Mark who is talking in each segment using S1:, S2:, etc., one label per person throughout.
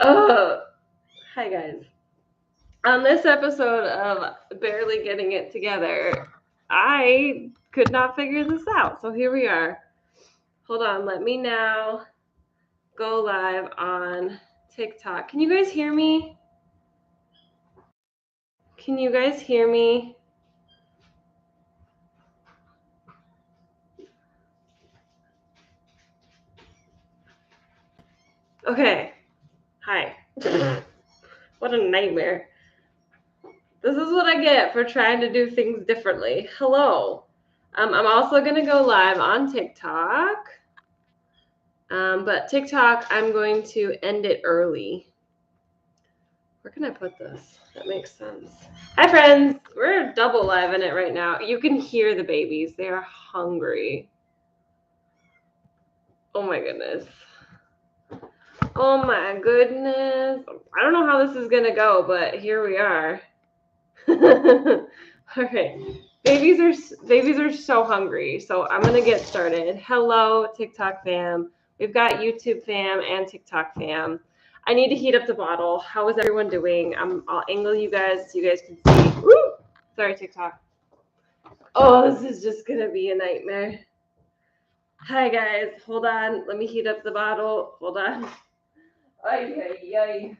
S1: Oh, hi guys. On this episode of Barely Getting It Together, I could not figure this out. So here we are. Hold on, let me now go live on TikTok. Can you guys hear me? Can you guys hear me? Okay. Hi. What a nightmare. This is what I get for trying to do things differently. Hello. I'm also going to go live on TikTok. But TikTok, I'm going to end it early. Where can I put this? That makes sense. Hi, friends. We're double live in it right now. You can hear the babies. They are hungry. Oh, my goodness. Oh, my goodness. I don't know how this is going to go, but here we are. Okay. Babies are so hungry. So I'm going to get started. Hello, TikTok fam. We've got YouTube fam and TikTok fam. I need to heat up the bottle. How is everyone doing? I'll angle you guys so you guys can see. Woo! Sorry, TikTok. Oh, this is just going to be a nightmare. Hi, guys. Hold on. Let me heat up the bottle. Hold on. Ay, ay, ay.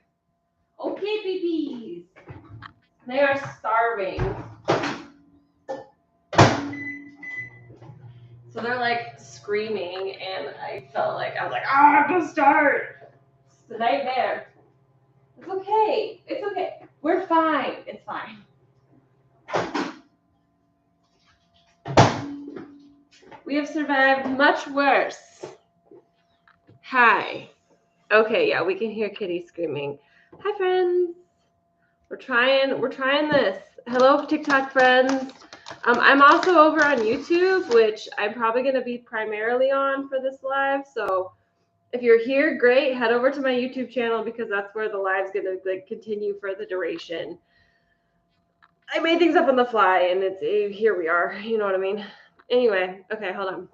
S1: Okay, babies. They are starving. So they're like screaming, and I felt like I was like, I'm gonna start. It's a nightmare. It's okay. It's okay. We're fine. It's fine. We have survived much worse. Hi. Okay, yeah, we can hear Kitty screaming. Hi, friends. We're trying this. Hello, TikTok friends. I'm also over on YouTube, which I'm probably gonna be primarily on for this live. So if you're here, great. Head over to my YouTube channel because that's where the live's gonna continue for the duration. I made things up on the fly, and it's here we are. You know what I mean? Anyway, okay, hold on.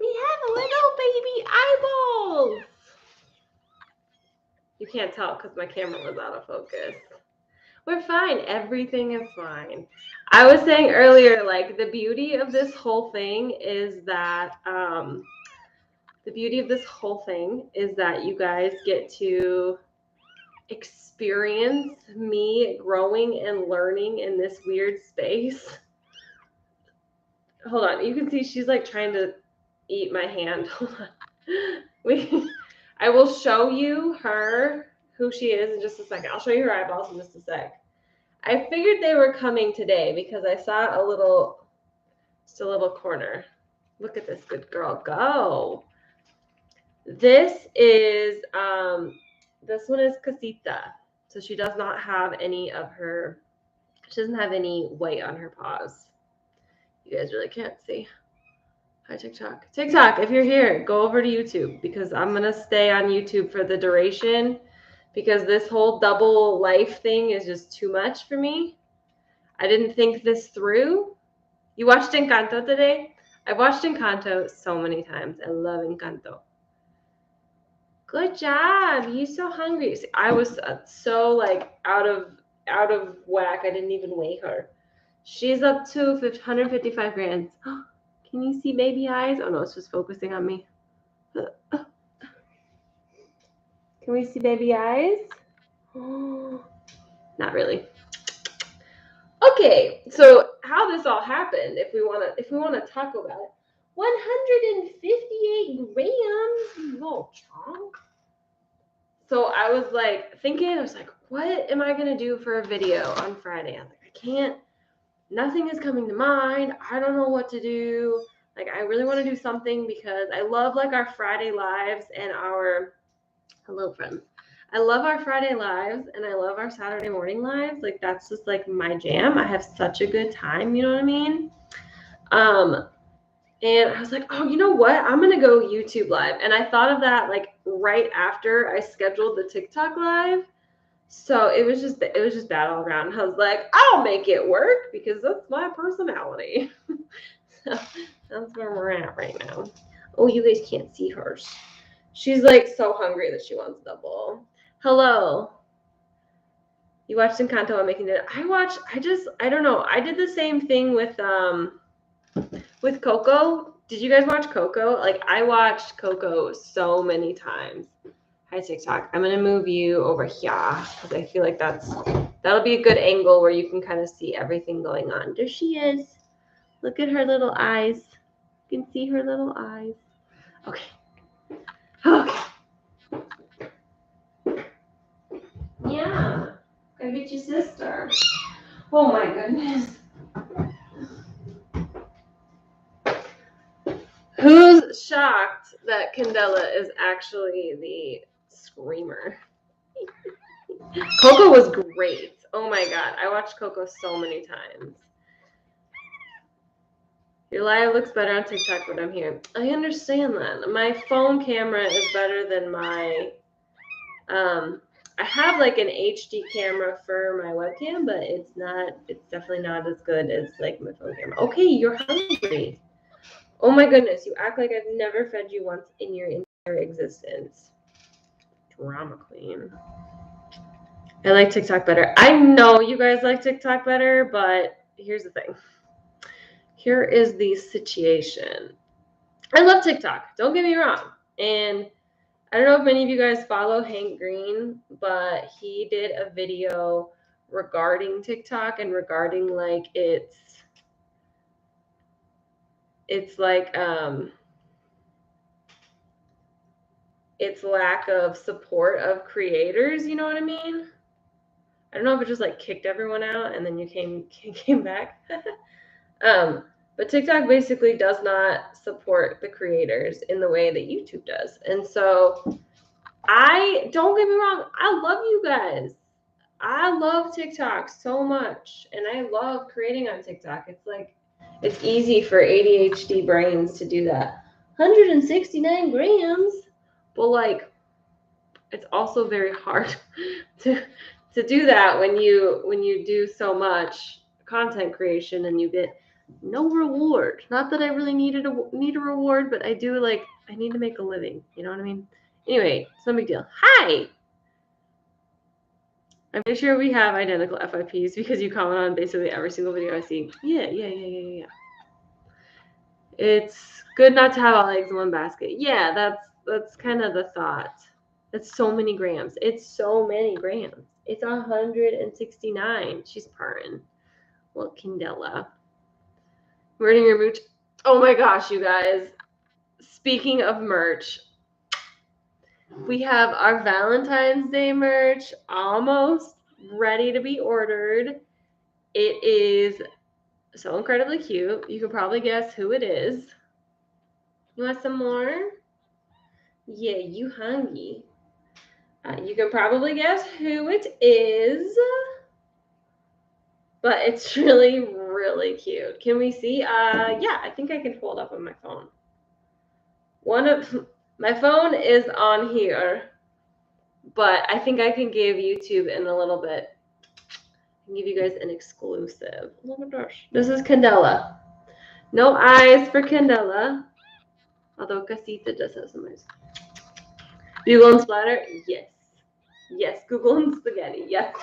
S1: We have a little baby eyeballs. You can't tell because my camera was out of focus. We're fine. Everything is fine. I was saying earlier, like the beauty of this whole thing is that you guys get to experience me growing and learning in this weird space. Hold on. You can see she's like trying to eat my hand. Hold on. I will show you who she is in just a second. I'll show you her eyeballs in just a sec. I figured they were coming today because I saw just a little corner. Look at this good girl go. This one is Casita. So she does not have she doesn't have any white on her paws. You guys really can't see. Hi, TikTok. TikTok, if you're here, go over to YouTube because I'm going to stay on YouTube for the duration because this whole double life thing is just too much for me. I didn't think this through. You watched Encanto today? I've watched Encanto so many times. I love Encanto. Good job. He's so hungry. See, I was so like out of whack. I didn't even weigh her. She's up to 155 grams. Can you see baby eyes? Oh no, it's just focusing on me. Can we see baby eyes? Not really. Okay, so how this all happened, if we want to talk about it. 158 grams, you little chunk. So I was like thinking, I was like, what am I gonna do for a video on Friday? I was like, I can't. Nothing is coming to mind. I don't know what to do. Like, I really want to do something because I love like our Friday lives and our hello friends. I love our Friday lives and I love our Saturday morning lives. Like that's just like my jam. I have such a good time, you know what I mean? And I was like, oh, you know what? I'm gonna go YouTube live. And I thought of that like right after I scheduled the TikTok live. So it was just bad all around. I was like, I'll make it work because that's my personality. So that's where we're at right now. Oh, you guys can't see hers. She's like so hungry that she wants double. Hello. You watched Encanto on making it. I don't know. I did the same thing with Coco. Did you guys watch Coco? Like I watched Coco so many times. Hi TikTok. I'm gonna move you over here because I feel like that'll be a good angle where you can kind of see everything going on. There she is. Look at her little eyes. You can see her little eyes. Okay. Okay. Yeah. Go get your sister. Oh my goodness. Who's shocked that Candela is actually the screamer? Coco was great. Oh my god. I watched Coco so many times. Your live looks better on TikTok when I'm here. I understand that. My phone camera is better than my I have like an HD camera for my webcam, but it's definitely not as good as like my phone camera. Okay, you're hungry. Oh my goodness, you act like I've never fed you once in your entire existence. Drama queen. I like TikTok better. I know you guys like TikTok better, but here's the thing. Here is the situation. I love TikTok. Don't get me wrong. And I don't know if many of you guys follow Hank Green, but he did a video regarding TikTok and regarding like its like its lack of support of creators, you know what I mean? I don't know if it just like kicked everyone out and then you came back. But TikTok basically does not support the creators in the way that YouTube does. And so don't get me wrong, I love you guys. I love TikTok so much and I love creating on TikTok. It's like it's easy for ADHD brains to do that. 169 grams, but like it's also very hard to do that when you do so much content creation and you get no reward. Not that I really need a reward, but I do like I need to make a living. You know what I mean? Anyway, it's no big deal. Hi. I'm pretty sure we have identical FIPs because you comment on basically every single video I see. Yeah. It's good not to have all eggs in one basket. Yeah, that's kind of the thought. That's so many grams. It's so many grams. It's 169. She's purring. Well, Candela. Wearing your merch. Oh my gosh, you guys. Speaking of merch, we have our Valentine's Day merch almost ready to be ordered. It is so incredibly cute. You can probably guess who it is. You want some more? Yeah, you hungry. You can probably guess who it is. But it's really, really cute. Can we see? Yeah, I think I can pull it up on my phone. My phone is on here, but I think I can give YouTube in a little bit. I can give you guys an exclusive. Oh my gosh. This is Candela. No eyes for Candela. Although Casita does have some eyes. Google and Splatter? Yes. Yes, Google and Spaghetti. Yes.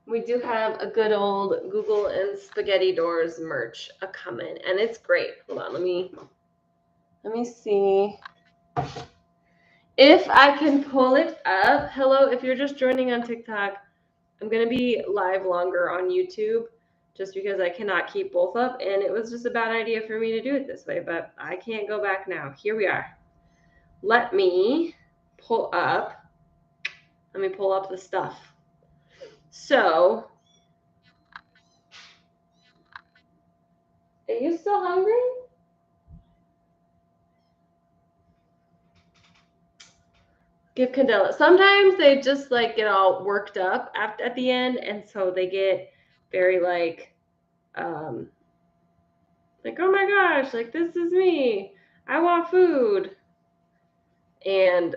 S1: We do have a good old Google and Spaghetti Doors merch a coming, and it's great. Hold on, let me see if I can pull it up. Hello, if you're just joining on TikTok, I'm gonna be live longer on YouTube just because I cannot keep both up, and it was just a bad idea for me to do it this way, but I can't go back now. Here we are. Let me pull up the stuff. So, are you still hungry? Give Candela. Sometimes they just like get all worked up at the end, and so they get very like Like, oh my gosh, like this is me. I want food. And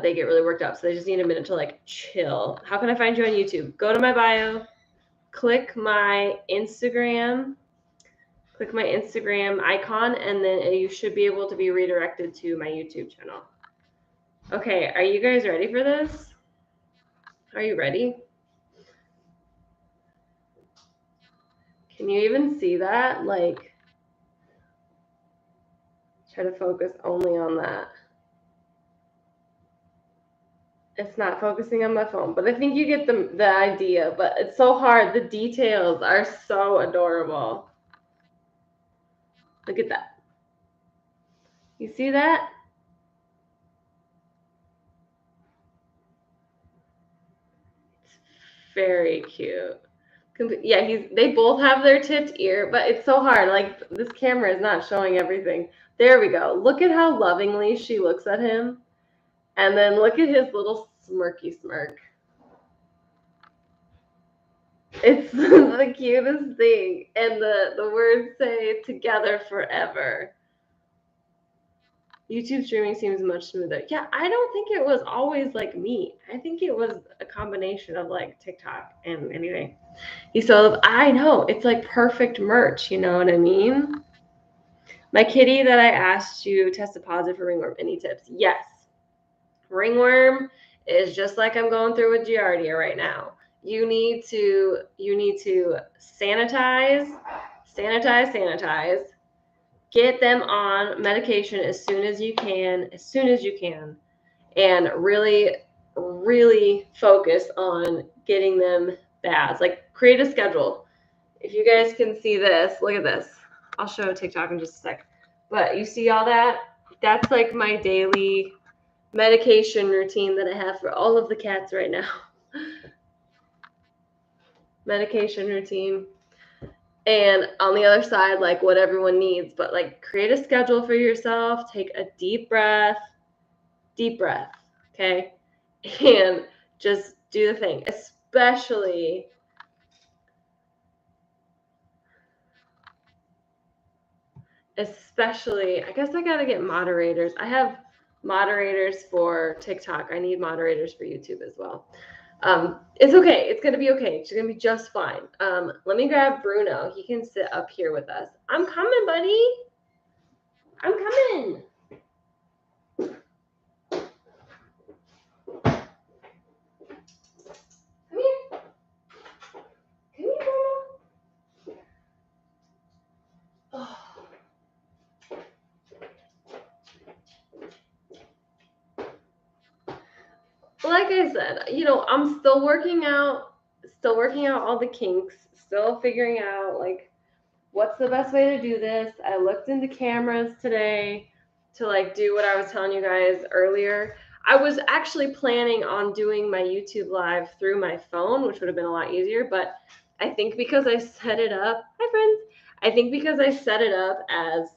S1: they get really worked up. So they just need a minute to like chill. How can I find you on YouTube? Go to my bio, click my Instagram icon, and then you should be able to be redirected to my YouTube channel. Okay, are you guys ready for this? Are you ready? Can you even see that? Like, try to focus only on that. It's not focusing on my phone, but I think you get the idea. But it's so hard. The details are so adorable. Look at that. You see that? It's very cute. Yeah, they both have their tipped ear, but it's so hard. Like, this camera is not showing everything. There we go. Look at how lovingly she looks at him. And then look at his little smirky smirk. It's the cutest thing. And the words say together forever. YouTube streaming seems much smoother. Yeah, I don't think it was always like me. I think it was a combination of like TikTok and anything. So I know it's like perfect merch. You know what I mean? My kitty that I asked you tested positive for ringworm. Any tips? Yes. Ringworm is just like I'm going through with Giardia right now. You need to sanitize. Get them on medication as soon as you can, and really focus on getting them baths. Like, create a schedule. If you guys can see this, look at this. I'll show TikTok in just a sec. But you see all that? That's like my daily medication routine that I have for all of the cats right now. Medication routine. And on the other side, like what everyone needs, but like create a schedule for yourself, take a deep breath, okay? And just do the thing, especially I guess I gotta get moderators. I have moderators for TikTok. I need moderators for YouTube as well. It's okay. It's gonna be okay. It's gonna be just fine. Let me grab Bruno. He can sit up here with us. I'm coming, buddy. I'm coming. Come here. Come here, Bruno. Oh. Like I said, I'm still working out all the kinks, still figuring out like what's the best way to do this. I looked into cameras today to like do what I was telling you guys earlier. I was actually planning on doing my YouTube live through my phone, which would have been a lot easier, but I think because I set it up, hi friends. I think because I set it up as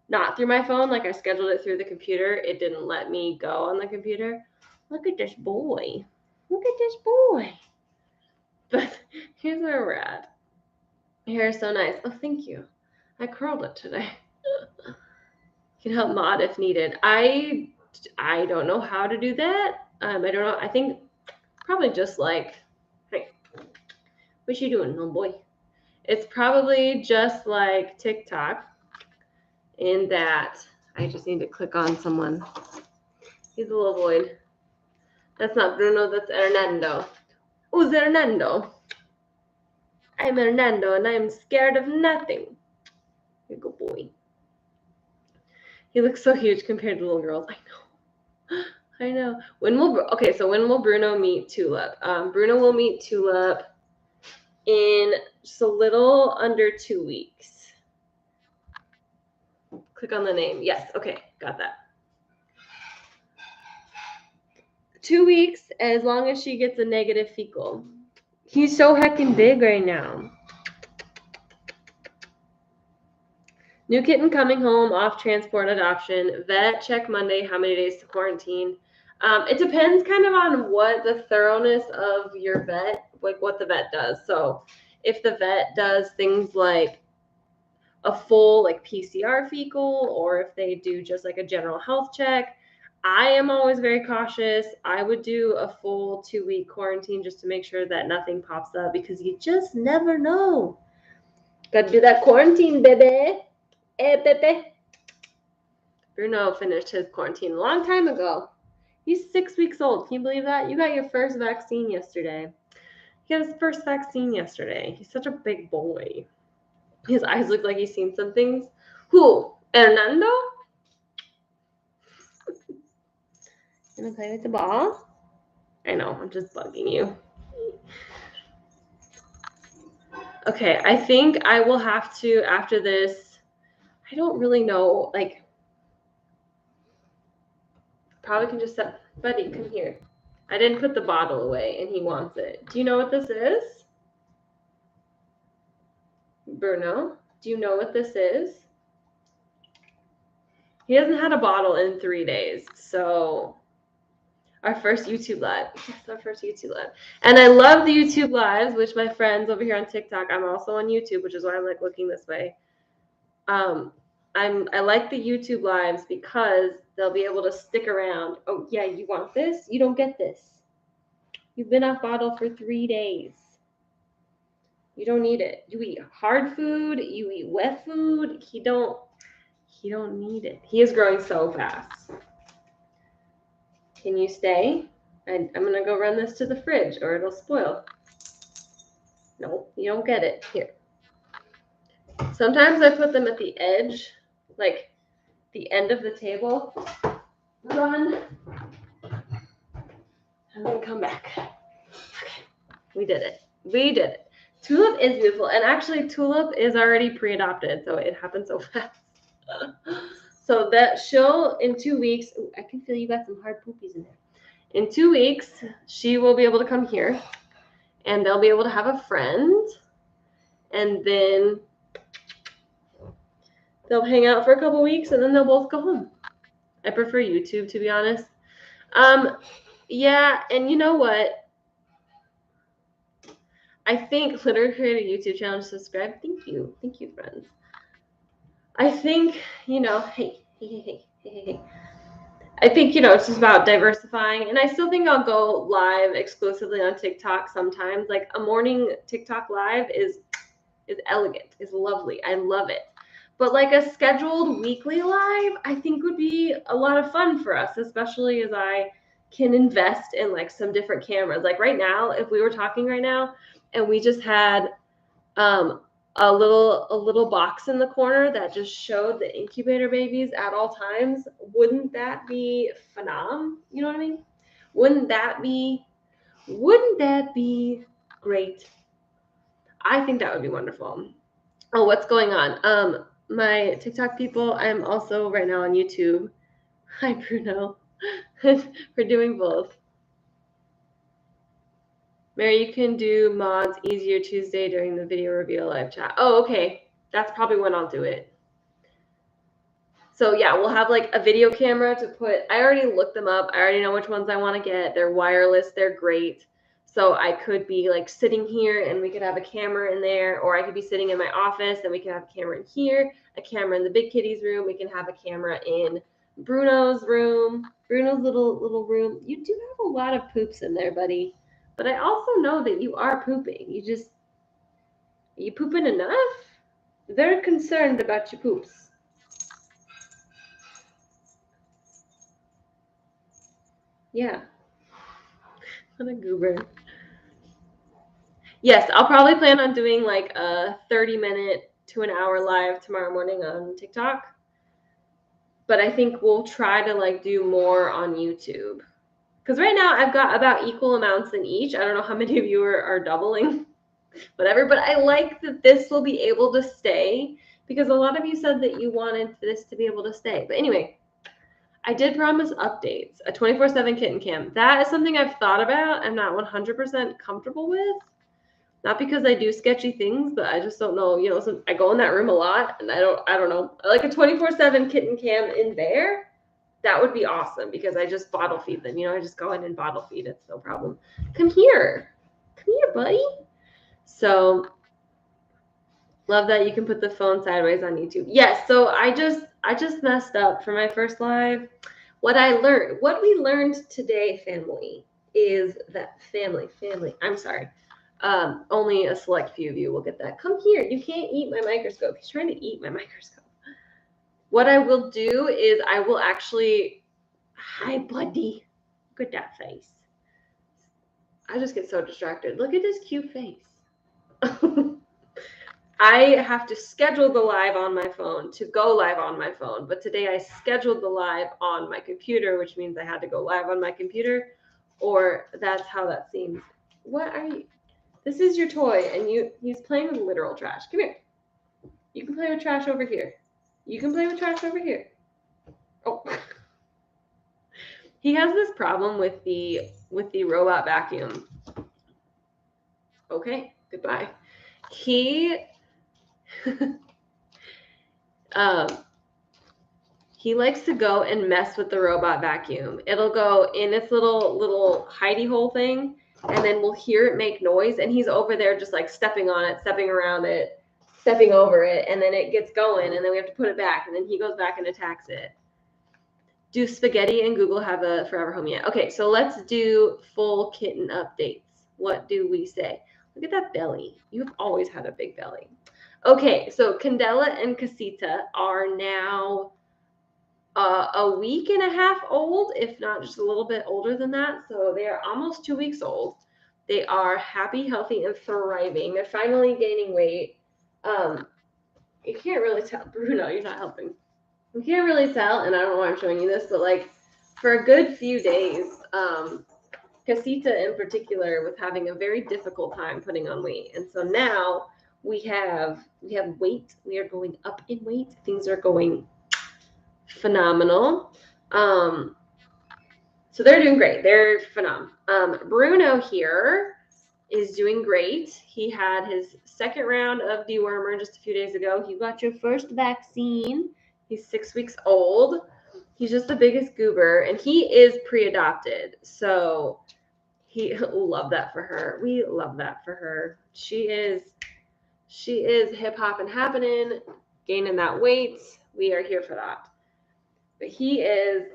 S1: not through my phone, like I scheduled it through the computer, it didn't let me go on the computer. Look at this boy. Look at this boy. But here's where we're at. Your hair is so nice. Oh, thank you. I curled it today. Can help mod if needed. I don't know how to do that. I don't know. I think probably just like, hey, what you doing, little boy? It's probably just like TikTok in that I just need to click on someone. He's a little void. That's not Bruno, that's Hernando. Who's Hernando? I'm Hernando and I'm scared of nothing. You good boy. He looks so huge compared to little girls. I know. When will Bruno meet Tulip? Bruno will meet Tulip in just a little under 2 weeks. Click on the name. Yes, okay, got that. 2 weeks, as long as she gets a negative fecal. He's so heckin' big right now. New kitten coming home, off transport adoption. Vet check Monday. How many days to quarantine? It depends kind of on what the thoroughness of your vet, like what the vet does. So if the vet does things like a full like PCR fecal or if they do just like a general health check. I am always very cautious. I would do a full 2-week quarantine just to make sure that nothing pops up because you just never know. Gotta do that quarantine, baby. Baby. Bruno finished his quarantine a long time ago. He's 6 weeks old. Can you believe that? You got your first vaccine yesterday. He got his first vaccine yesterday. He's such a big boy. His eyes look like he's seen some things. Who? Hernando? Gonna play with the ball? I know, I'm just bugging you. Okay, I think I will have to, after this, I don't really know, like, probably can just set, buddy, come here. I didn't put the bottle away and he wants it. Do you know what this is? Bruno, do you know what this is? He hasn't had a bottle in 3 days, so our first YouTube live. Yes, our first YouTube live. And I love the YouTube lives, which my friends over here on TikTok, I'm also on YouTube, which is why I like looking this way. I like the YouTube lives because they'll be able to stick around. Oh, yeah, you want this? You don't get this. You've been off bottle for 3 days. You don't need it. You eat hard food, you eat wet food. He don't need it. He is growing so fast. Can you stay? I'm going to go run this to the fridge or it'll spoil. No, you don't get it. Here. Sometimes I put them at the edge, like the end of the table. Run. And then come back. Okay. We did it. We did it. Tulip is beautiful. And actually, Tulip is already pre-adopted, so it happened so fast. So that she'll, in 2 weeks, ooh, I can feel you got some hard poopies in there. In 2 weeks, she will be able to come here, and they'll be able to have a friend, and then they'll hang out for a couple weeks, and then they'll both go home. I prefer YouTube, to be honest. Yeah, and you know what? I think Litter created a YouTube channel to subscribe. Thank you, friends. I think, hey. I think, it's just about diversifying. And I still think I'll go live exclusively on TikTok sometimes. Like a morning TikTok live is elegant, is lovely. I love it. But like a scheduled weekly live, I think would be a lot of fun for us, especially as I can invest in like some different cameras. Like right now, if we were talking right now and we just had a little box in the corner that just showed the incubator babies at all times, wouldn't that be phenomenal? You know what I mean? Wouldn't that be great? I think that would be wonderful. Oh, what's going on? My TikTok people, I'm also right now on YouTube. Hi, Bruno. We're doing both. Mary, you can do mods easier Tuesday during the video reveal live chat. Oh, okay. That's probably when I'll do it. So yeah, we'll have like a video camera to put. I already looked them up. I already know which ones I want to get. They're wireless. They're great. So I could be like sitting here and we could have a camera in there, or I could be sitting in my office and we can have a camera in here, a camera in the big kitty's room. We can have a camera in Bruno's room, Bruno's little room. You do have a lot of poops in there, buddy. But I also know that you are pooping. You pooping enough? Very concerned about your poops. Yeah. What a goober. Yes, I'll probably plan on doing like a 30-minute to an hour live tomorrow morning on TikTok. But I think we'll try to like do more on YouTube. Because right now I've got about equal amounts in each. I don't know how many of you are doubling, whatever. But I like that this will be able to stay because a lot of you said that you wanted this to be able to stay. But anyway, I did promise updates, a 24/7 kitten cam. That is something I've thought about. I'm not 100% comfortable with. Not because I do sketchy things, but I just don't know. So I go in that room a lot, and I don't know. Like a 24/7 kitten cam in there, that would be awesome because I just bottle feed them. I just go in and bottle feed. It's no problem. Come here, buddy. So Love that you can put the phone sideways on YouTube. Yes, so I just messed up for my first live. What we learned today, family, is that I'm sorry. Only a select few of you will get that. Come here. You can't eat my microscope. He's trying to eat my microscope. What I will do is I will actually, hi, buddy. Look at that face. I just get so distracted. Look at this cute face. I have to schedule the live on my phone to go live on my phone. But today I scheduled the live on my computer, which means I had to go live on my computer, or that's how that seems. What are you? This is your toy, and he's playing with literal trash. Come here. You can play with trash over here. You can play with trash over here. Oh. He has this problem with the robot vacuum. Okay, goodbye. He he likes to go and mess with the robot vacuum. It'll go in its little hidey hole thing, and then we'll hear it make noise, and he's over there just like stepping on it, stepping around it, stepping over it, and then it gets going, and then we have to put it back, and then he goes back and attacks it. Do Spaghetti and Google have a forever home yet? Okay, so let's do full kitten updates. What do we say? Look at that belly. You've always had a big belly. Okay, so Candela and Casita are now a week and a half old, if not just a little bit older than that. So they are almost 2 weeks old. They are happy, healthy, and thriving. They're finally gaining weight. You can't really tell. Bruno, you're not helping. You can't really tell, and I don't know why I'm showing you this, but like for a good few days, Casita in particular was having a very difficult time putting on weight. And so now we have weight. We are going up in weight. Things are going phenomenal. So they're doing great. They're phenomenal. Bruno here is doing great. He had his second round of dewormer just a few days ago. You got your first vaccine. He's 6 weeks old. He's just the biggest goober, and he is pre-adopted. So he love that for her. We love that for her. She is hip hop and happening, gaining that weight. We are here for that. But he is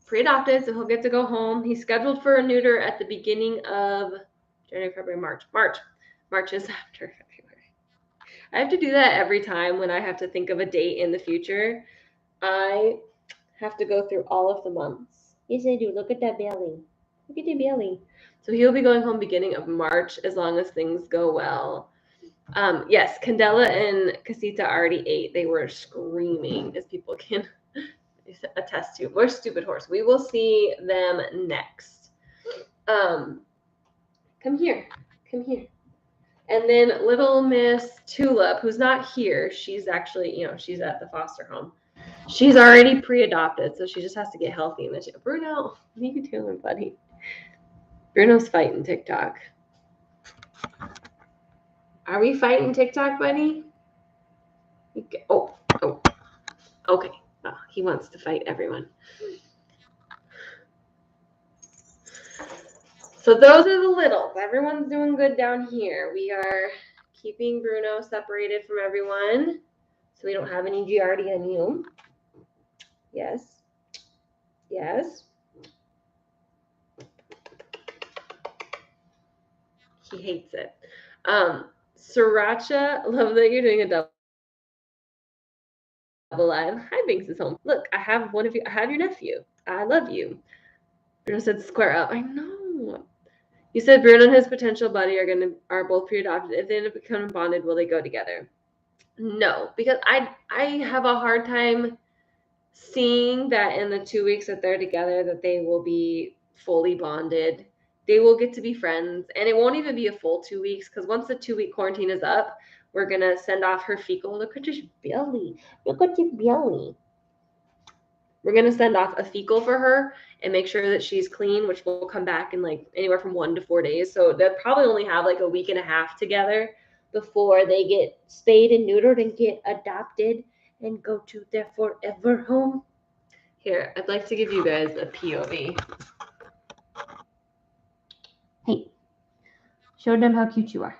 S1: pre-adopted, so he'll get to go home. He's scheduled for a neuter at the beginning of January, February, March. March is after February. I have to do that every time when I have to think of a date in the future. I have to go through all of the months. Yes, I do. Look at that belly. Look at the belly. So he'll be going home beginning of March as long as things go well. Yes, Candela and Casita already ate. They were screaming, as people can attest to. We're stupid horse. We will see them next. Come here. And then little Miss Tulip, who's not here, she's actually, she's at the foster home. She's already pre-adopted, so she just has to get healthy. And then Bruno, what are you doing, buddy? Bruno's fighting TikTok. Are we fighting TikTok, buddy? Oh, okay. Oh, he wants to fight everyone. So those are the littles. Everyone's doing good down here. We are keeping Bruno separated from everyone so we don't have any Giardia in you. Yes. He hates it. Sriracha, love that you're doing a double live. Hi, Binks is home. Look, I have one of you. I have your nephew. I love you. Bruno said square up. I know. You said Bruno and his potential buddy are both pre-adopted. If they end up becoming bonded, will they go together? No, because I have a hard time seeing that in the 2 weeks that they're together that they will be fully bonded. They will get to be friends, and it won't even be a full 2 weeks because once the 2-week quarantine is up, we're gonna send off her fecal. Look at your belly. Look at your belly. We're gonna send off a fecal for her and make sure that she's clean, which will come back in like anywhere from 1 to 4 days. So they'll probably only have like a week and a half together before they get spayed and neutered and get adopted and go to their forever home. Here, I'd like to give you guys a POV. Hey, show them how cute you are.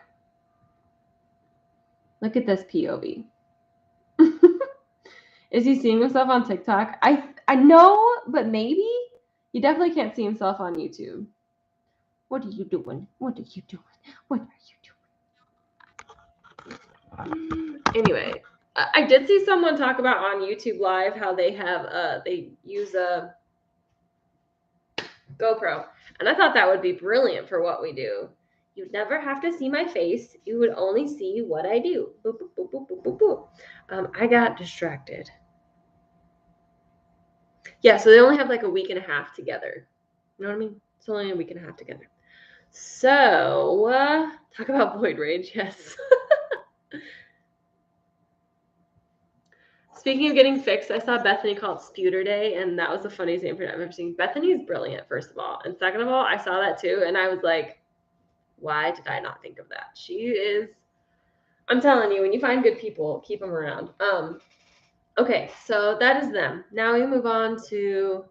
S1: Look at this POV. Is he seeing himself on TikTok? I know, but maybe. He definitely can't see himself on YouTube. What are you doing? What are you doing? What are you doing? Anyway, I did see someone talk about on YouTube Live how they have they use a GoPro, and I thought that would be brilliant for what we do. You'd never have to see my face. You would only see what I do. Boop, boop, boop, boop, boop, boop, boop. I got distracted. Yeah, so they only have like a week and a half together. You know what I mean? It's only a week and a half together. So, talk about void rage, yes. Speaking of getting fixed, I saw Bethany call it Sputer Day, and that was the funniest name for it I've ever seen. Bethany is brilliant, first of all. And second of all, I saw that too, and I was like, why did I not think of that? She is, I'm telling you, when you find good people, keep them around. Okay, so that is them. Now we move on to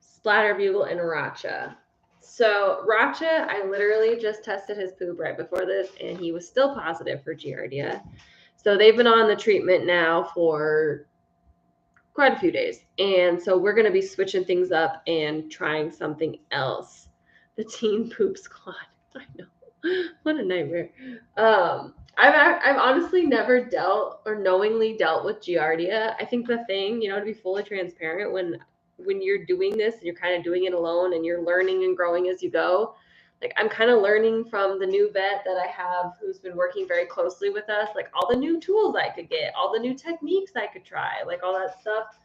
S1: Splatter, Boogle, and Racha. So Racha, I literally just tested his poop right before this, and he was still positive for Giardia. So they've been on the treatment now for quite a few days. And so we're going to be switching things up and trying something else. The Teen Poop Squad. I know. What a nightmare. I've honestly never dealt or knowingly dealt with Giardia. I think the thing, to be fully transparent, when you're doing this and you're kind of doing it alone and you're learning and growing as you go, like I'm kind of learning from the new vet that I have who's been working very closely with us, like all the new tools I could get, all the new techniques I could try, like all that stuff.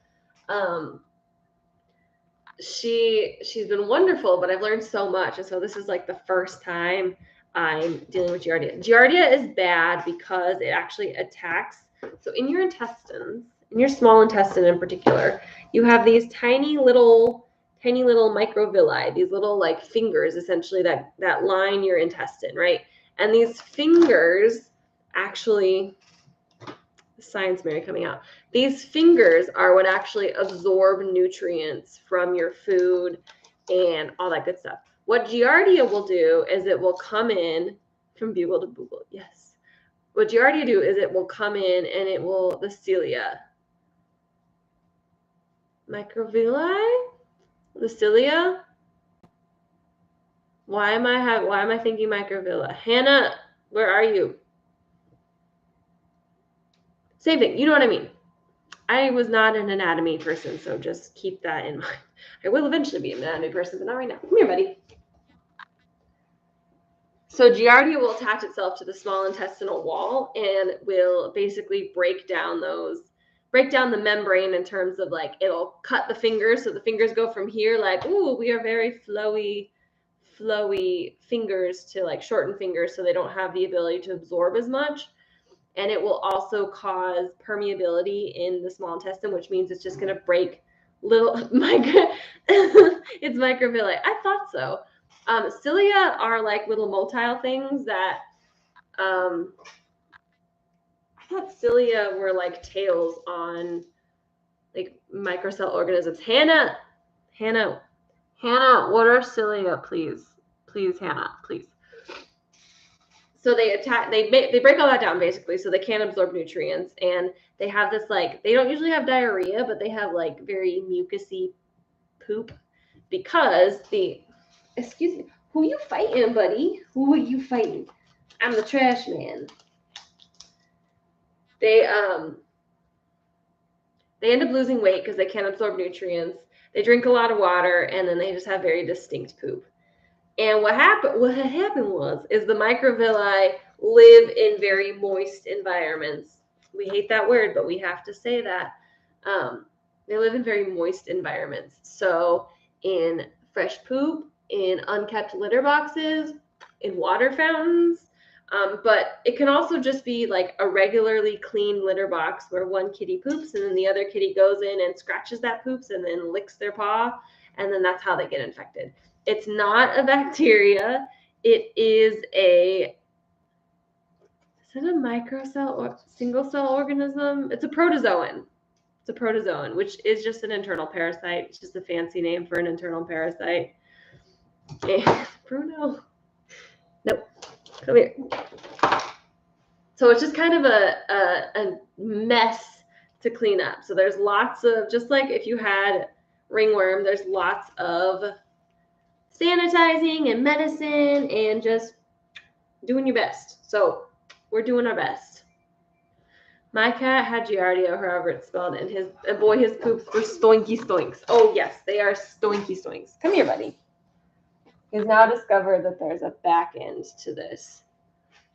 S1: She's been wonderful, but I've learned so much. And so this is like the first time I'm dealing with Giardia. Giardia is bad because it actually attacks. So in your intestines, in your small intestine in particular, you have these tiny little microvilli, these little like fingers essentially that line your intestine, right? And these fingers actually, Science Mary coming out. These fingers are what actually absorb nutrients from your food and all that good stuff. What Giardia will do is it will come in from Bugle to Boogle. Yes. What Giardia do is it will come in and it will, the cilia. Microvilli? The cilia? Why am I thinking microvilli? Hannah, where are you? Same thing. You know what I mean. I was not an anatomy person, so just keep that in mind. I will eventually be an anatomy person, but not right now. Come here, buddy. So Giardia will attach itself to the small intestinal wall and will basically break down the membrane in terms of like it'll cut the fingers. So the fingers go from here like, ooh, we are very flowy fingers to like shortened fingers so they don't have the ability to absorb as much. And it will also cause permeability in the small intestine, which means it's just going to break little it's microvilli. I thought so. Cilia are like little motile things that I thought cilia were like tails on like microcell organisms. Hannah, what are cilia, please, Hannah, please. So they break all that down basically, so they can't absorb nutrients, and they have this like, they don't usually have diarrhea, but they have like very mucousy poop because excuse me, who you fighting, buddy? Who are you fighting? I'm the trash man. They end up losing weight because they can't absorb nutrients. They drink a lot of water, and then they just have very distinct poop. And what happened was the microvilli live in very moist environments. We hate that word, but we have to say that. They live in very moist environments. So in fresh poop, in unkept litter boxes, in water fountains. But it can also just be like a regularly clean litter box where one kitty poops and then the other kitty goes in and scratches that poops and then licks their paw. And then that's how they get infected. It's not a bacteria. It is a microcell or single cell organism? It's a protozoan. It's a protozoan, which is just an internal parasite. It's just a fancy name for an internal parasite. And Bruno, nope, come here. So it's just kind of a mess to clean up. So there's lots of, just like if you had ringworm, there's lots of sanitizing and medicine and just doing your best. So we're doing our best. My cat had Giardia, however it's spelled, and his poops were stoinky stoinks. Oh yes, they are stoinky stoinks. Come here, buddy. He's now discovered that there's a back end to this.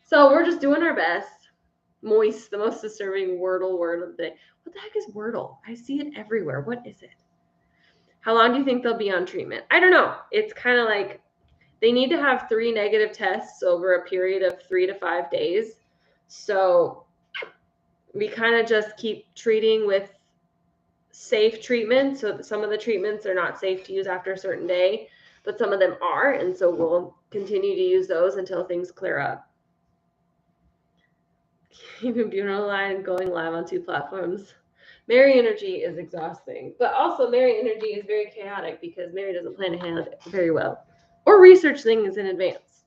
S1: So we're just doing our best. Moist, the most disturbing Wordle word of the day. What the heck is Wordle? I see it everywhere. What is it? How long do you think they'll be on treatment? I don't know. It's kind of like they need to have 3 negative tests over a period of 3 to 5 days. So we kind of just keep treating with safe treatments. So some of the treatments are not safe to use after a certain day, but some of them are. And so we'll continue to use those until things clear up. Even Bruno line going live on 2 platforms. Mary energy is exhausting, but also Mary energy is very chaotic because Mary doesn't plan ahead very well or research things in advance.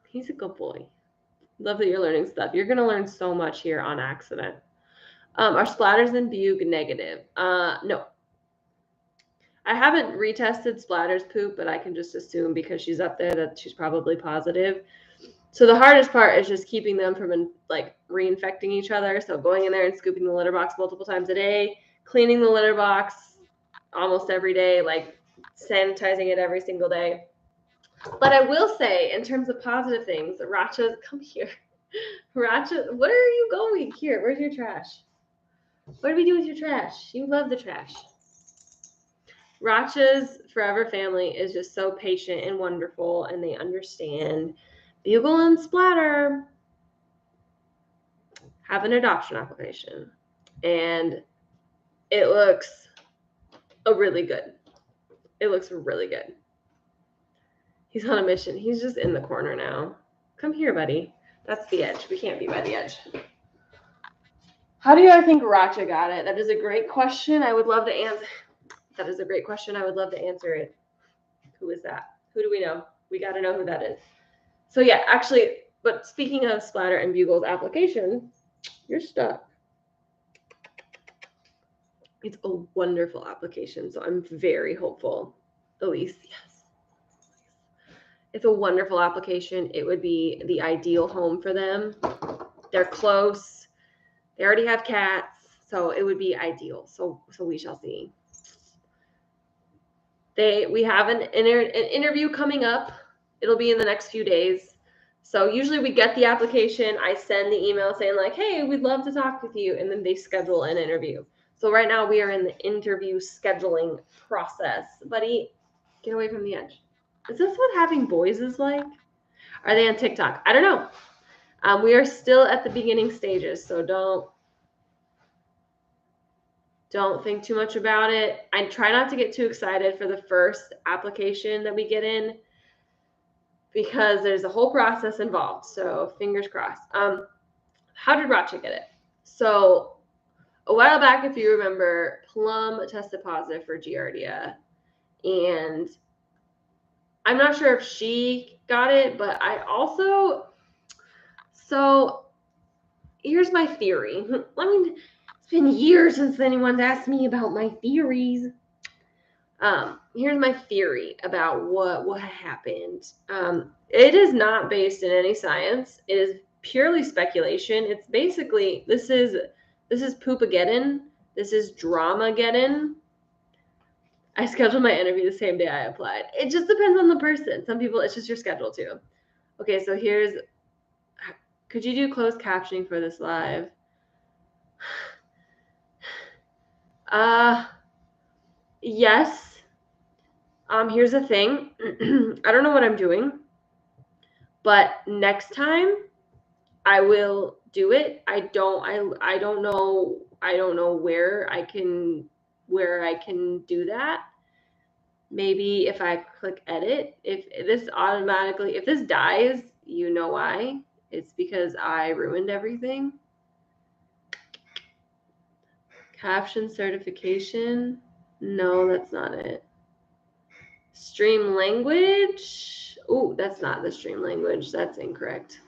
S1: He's a good boy. Love that you're learning stuff. You're going to learn so much here on accident. Are Splatters and Bug negative? No. I haven't retested Splatter's poop, but I can just assume because she's up there that she's probably positive. So the hardest part is just keeping them from like reinfecting each other. So going in there and scooping the litter box multiple times a day, cleaning the litter box almost every day, like sanitizing it every single day. But I will say, in terms of positive things, Racha, come here. Racha, where are you going? Here, where's your trash? What do we do with your trash? You love the trash. Racha's forever family is just so patient and wonderful, and they understand. Bugle and Splatter have an adoption application, and it looks really good. It looks really good. He's on a mission. He's just in the corner now. Come here, buddy. That's the edge. We can't be by the edge. How do you think Racha got it? That is a great question. I would love to answer. That is a great question. I would love to answer it. Who is that? Who do we know? We got to know who that is. So yeah, actually, but speaking of Splatter and Bugle's application, you're stuck. It's a wonderful application, so I'm very hopeful. Elise, yes. It's a wonderful application. It would be the ideal home for them. They're close. They already have cats, so it would be ideal. So we shall see. We have an interview coming up. It'll be in the next few days. So usually we get the application. I send the email saying like, hey, we'd love to talk with you. And then they schedule an interview. So right now we are in the interview scheduling process. Buddy, get away from the edge. Is this what having boys is like? Are they on TikTok? I don't know. We are still at the beginning stages. So don't think too much about it. I try not to get too excited for the first application that we get in because there's a whole process involved. So fingers crossed. How did Racha get it? So a while back, if you remember, Plum tested positive for Giardia. And I'm not sure if she got it, but I also... So here's my theory. It's been years since anyone's asked me about my theories. Here's my theory about what happened. It is not based in any science. It is purely speculation. It's basically this is Poopageddon. This is Dramageddon. I scheduled my interview the same day I applied. It just depends on the person. Some people, it's just your schedule too. Okay, so could you do closed captioning for this live? Yes. Here's the thing. I don't know what I'm doing, but next time I will do it. I don't know where I can do that. Maybe if I click edit, if this dies, you know why. It's because I ruined everything. Caption certification. No, that's not it. Stream language. Ooh, that's not the stream language. That's incorrect.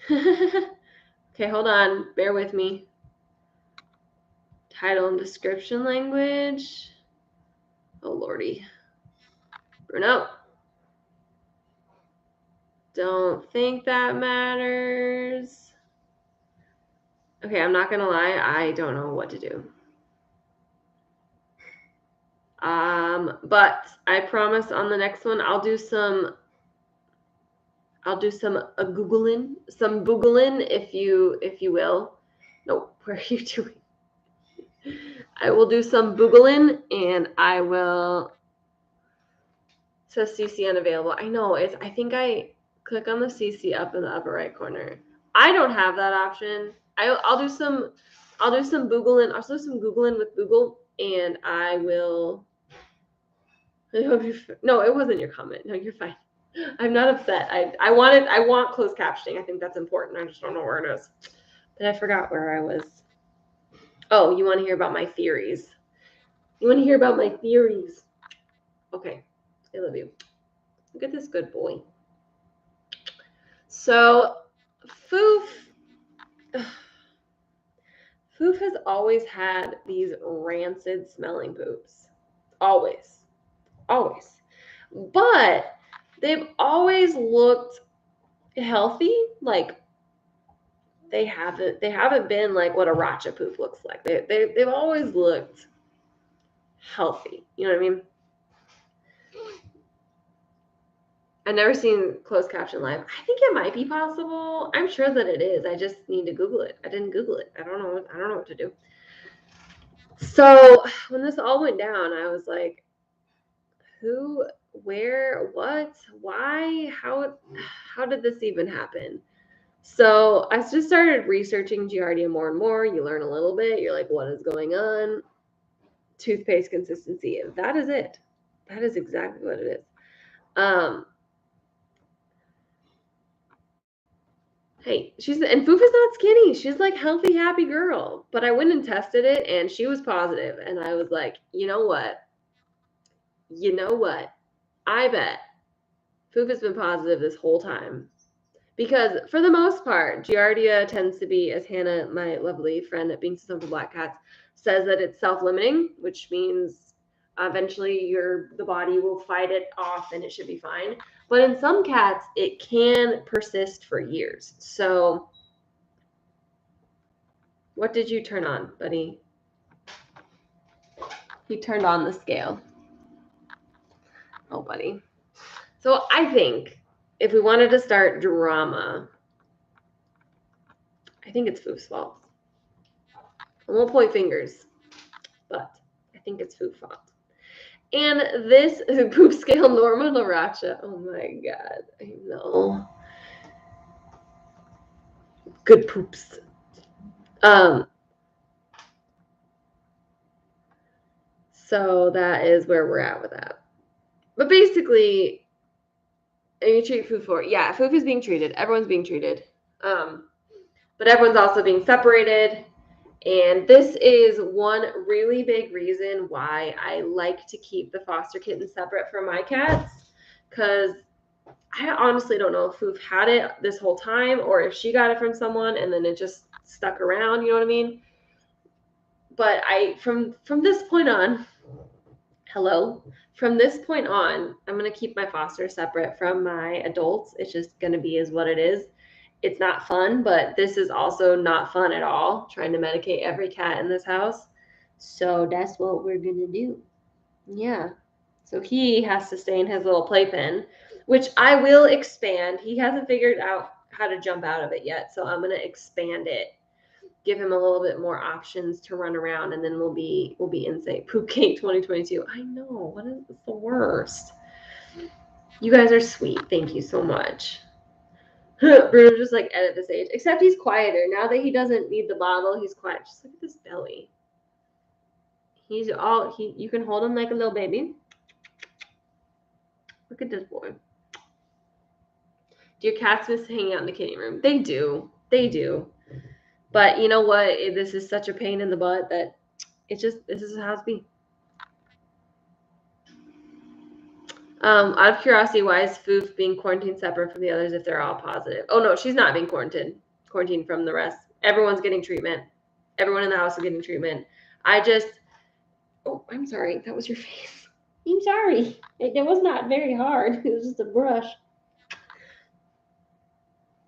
S1: Okay, hold on. Bear with me. Title and description language. Oh, lordy. Bruno. Don't think that matters. Okay, I'm not going to lie. I don't know what to do. But I promise on the next one, I'll do some Googling, some Boogling, if you will. No, what are you doing? I will do some Boogling, and I will. Says CC unavailable. I know it's. I think I click on the CC up in the upper right corner. I don't have that option. I'll do some Boogling. I'll do some Googling with Google, and I will. No, it wasn't your comment. No, you're fine. I'm not upset. I want closed captioning. I think that's important. I just don't know where it is. But I forgot where I was. Oh, you want to hear about my theories? You want to hear about my theories? Okay. I love you. Look at this good boy. So, Foof has always had these rancid smelling poops. Always. But they've always looked healthy. Like they haven't been like what a Racha poop looks like. They've always looked healthy. You know what I mean? I've never seen closed caption live. I think it might be possible. I'm sure that it is. I just need to Google it. I didn't Google it. I don't know what to do. So when this all went down, I was like, who, where, what, why, how did this even happen? So I just started researching Giardia more and more. You learn a little bit. You're like, what is going on? Toothpaste consistency. That is it. That is exactly what it is. Hey, and Fufa's not skinny. She's like healthy, happy girl. But I went and tested it, and she was positive. And I was like, you know what? I bet Fufa's been positive this whole time. Because for the most part, Giardia tends to be, as Hannah, my lovely friend at Being Simple Black Cats, says that it's self-limiting, which means eventually the body will fight it off and it should be fine. But in some cats, it can persist for years. So what did you turn on, buddy? He turned on the scale. Oh, buddy. So I think if we wanted to start drama, I think it's Foof's fault. I won't point fingers, but I think it's Foof's fault. And this poop scale Norma Laracha. Oh my god, I know. Good poops. So that is where we're at with that. But basically, you treat Foof for it. Yeah, Foof is being treated. Everyone's being treated. But everyone's also being separated. And this is one really big reason why I like to keep the foster kittens separate from my cats. Because I honestly don't know if Foof had it this whole time or if she got it from someone and then it just stuck around, you know what I mean? But from this point on, from this point on, I'm going to keep my foster separate from my adults. It's just going to be is what it is. It's not fun, but this is also not fun at all, trying to medicate every cat in this house. So that's what we're going to do. Yeah. So he has to stay in his little playpen, which I will expand. He hasn't figured out how to jump out of it yet, so I'm going to expand it. Give him a little bit more options to run around, and then we'll be insane. Poop Cake 2022. I know. What is the worst? You guys are sweet. Thank you so much. Bruno just like edit this age. Except he's quieter. Now that he doesn't need the bottle, he's quiet. Just look at this belly. You can hold him like a little baby. Look at this boy. Do your cats miss hanging out in the kitty room? They do. But you know what? This is such a pain in the butt that this is how it's be. Out of curiosity, why is Foof being quarantined separate from the others if they're all positive? Oh no, she's not being quarantined from the rest. Everyone's getting treatment. Everyone in the house is getting treatment. Oh, I'm sorry. That was your face. I'm sorry. It was not very hard. It was just a brush.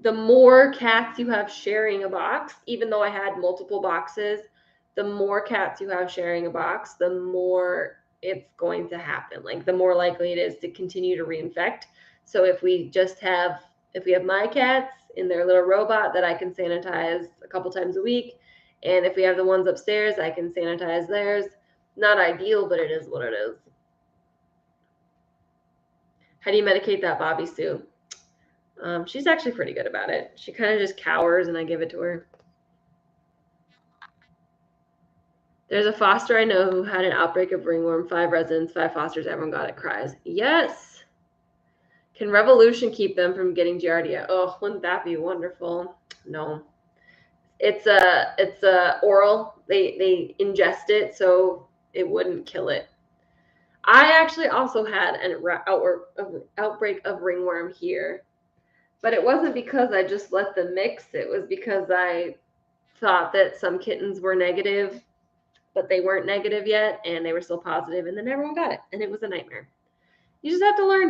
S1: The more cats you have sharing a box, even though I had multiple boxes, the more cats you have sharing a box, the more it's going to happen. Like the more likely it is to continue to reinfect. So if we have my cats in their little robot that I can sanitize a couple times a week, and if we have the ones upstairs, I can sanitize theirs. Not ideal, but it is what it is. How do you medicate that Bobby Sue? She's actually pretty good about it. She kind of just cowers and I give it to her. There's a foster I know who had an outbreak of ringworm. 5 residents, 5 fosters, everyone got it, cries. Yes. Can Revolution keep them from getting Giardia? Oh, wouldn't that be wonderful? No. It's a oral. They ingest it, so it wouldn't kill it. I actually also had an outbreak of ringworm here, but it wasn't because I just let them mix. It was because I thought that some kittens were negative, but they weren't negative yet, and they were still positive, and then everyone got it, and it was a nightmare. You just have to learn.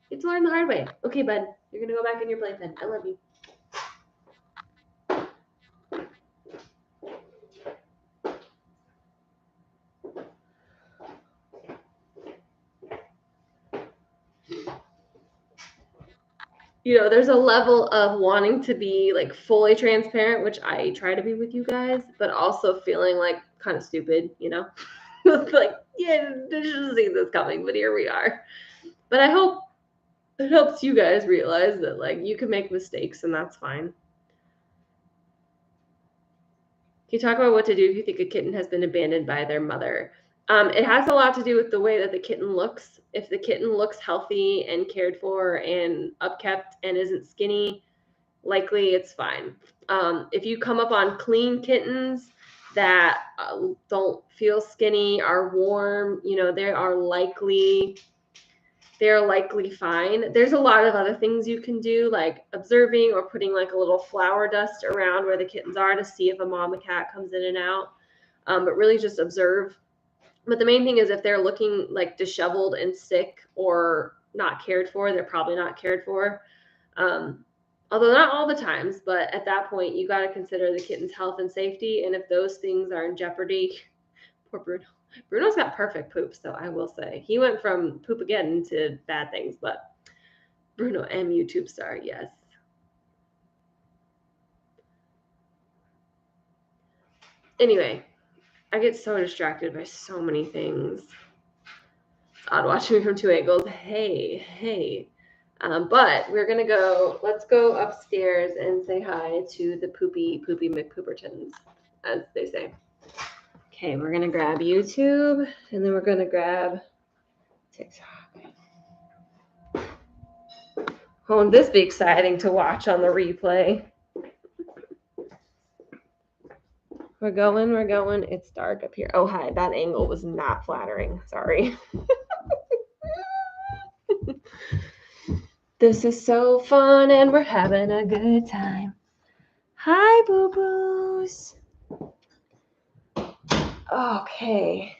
S1: You have to learn the hard way. Okay, bud, you're gonna go back in your playpen. I love you. You know, there's a level of wanting to be like fully transparent, which I try to be with you guys, but also feeling like kind of stupid, you know? Like, yeah, I should have seen this coming, but here we are. But I hope it helps you guys realize that like you can make mistakes and that's fine. Can you talk about what to do if you think a kitten has been abandoned by their mother? It has a lot to do with the way that the kitten looks. If the kitten looks healthy and cared for and upkept and isn't skinny, likely it's fine. If you come up on clean kittens that don't feel skinny, are warm, you know, they're likely fine. There's a lot of other things you can do, like observing or putting like a little flour dust around where the kittens are to see if a mama cat comes in and out. But really just observe. But the main thing is if they're looking like disheveled and sick or not cared for, they're probably not cared for. Although not all the times, but at that point, you got to consider the kitten's health and safety. And if those things are in jeopardy, poor Bruno. Bruno's got perfect poops, though, I will say. He went from poop again to bad things, but Bruno and YouTube star, yes. Anyway, I get so distracted by so many things. It's odd watching me from 2 angles. Hey. But we're going to let's go upstairs and say hi to the poopy McPoopertons, as they say. Okay, we're going to grab YouTube, and then we're going to grab TikTok. Won't this be exciting to watch on the replay? We're going. It's dark up here. Oh, hi. That angle was not flattering. Sorry. This is so fun, and we're having a good time. Hi, boo-boos. Okay.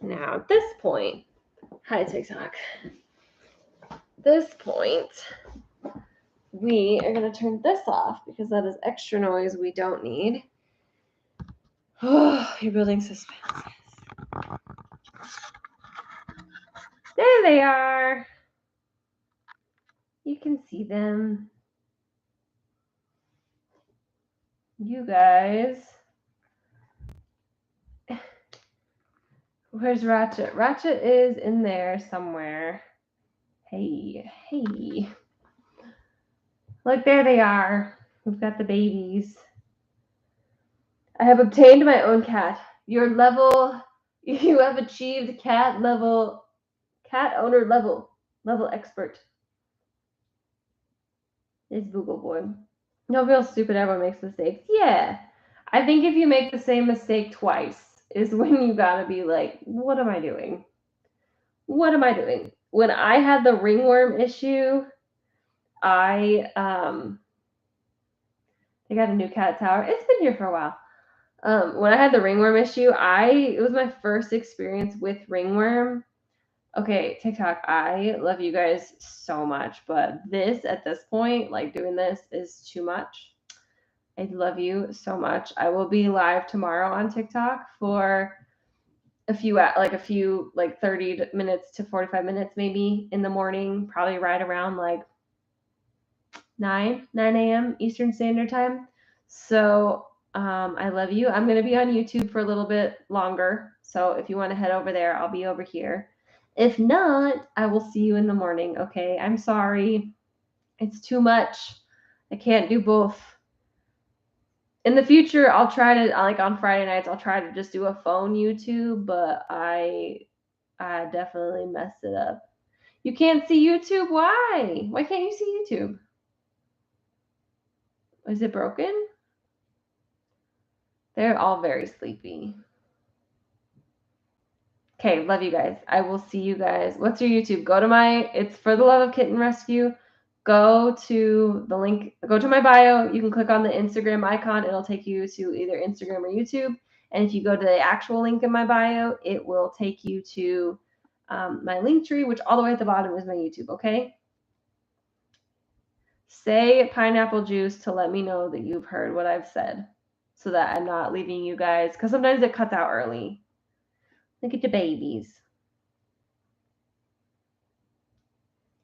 S1: Now, at this point, hi, TikTok. This point, we are going to turn this off because that is extra noise we don't need. Oh, you're building suspense. There they are. You can see them. You guys. Where's Ratchet? Ratchet is in there somewhere. Hey. Look, there they are. We've got the babies. I have obtained my own cat. You have achieved cat owner level expert. It's Boogle Boy. No, real stupid, everyone makes mistakes. Yeah. I think if you make the same mistake twice is when you gotta be like, what am I doing? What am I doing? When I had the ringworm issue, I got a new cat tower. It's been here for a while. When I had the ringworm issue, it was my first experience with ringworm. Okay, TikTok, I love you guys so much, but this at this point, like doing this is too much. I love you so much. I will be live tomorrow on TikTok for a few 30 minutes to 45 minutes maybe in the morning, probably right around like 9 a.m. Eastern Standard Time. So I love you. I'm going to be on YouTube for a little bit longer. So if you want to head over there, I'll be over here. If not, I will see you in the morning. Okay. I'm sorry. It's too much. I can't do both. In the future, I'll try to, like on Friday nights, I'll try to just do a phone YouTube, but I definitely messed it up. You can't see YouTube? Why? Why can't you see YouTube? Is it broken? They're all very sleepy. Okay, love you guys. I will see you guys. What's your YouTube? It's For the Love of Kitten Rescue. Go to the link, go to my bio. You can click on the Instagram icon. It'll take you to either Instagram or YouTube. And if you go to the actual link in my bio, it will take you to my link tree, which all the way at the bottom is my YouTube, okay? Say pineapple juice to let me know that you've heard what I've said so that I'm not leaving you guys, because sometimes it cuts out early. Look at the babies.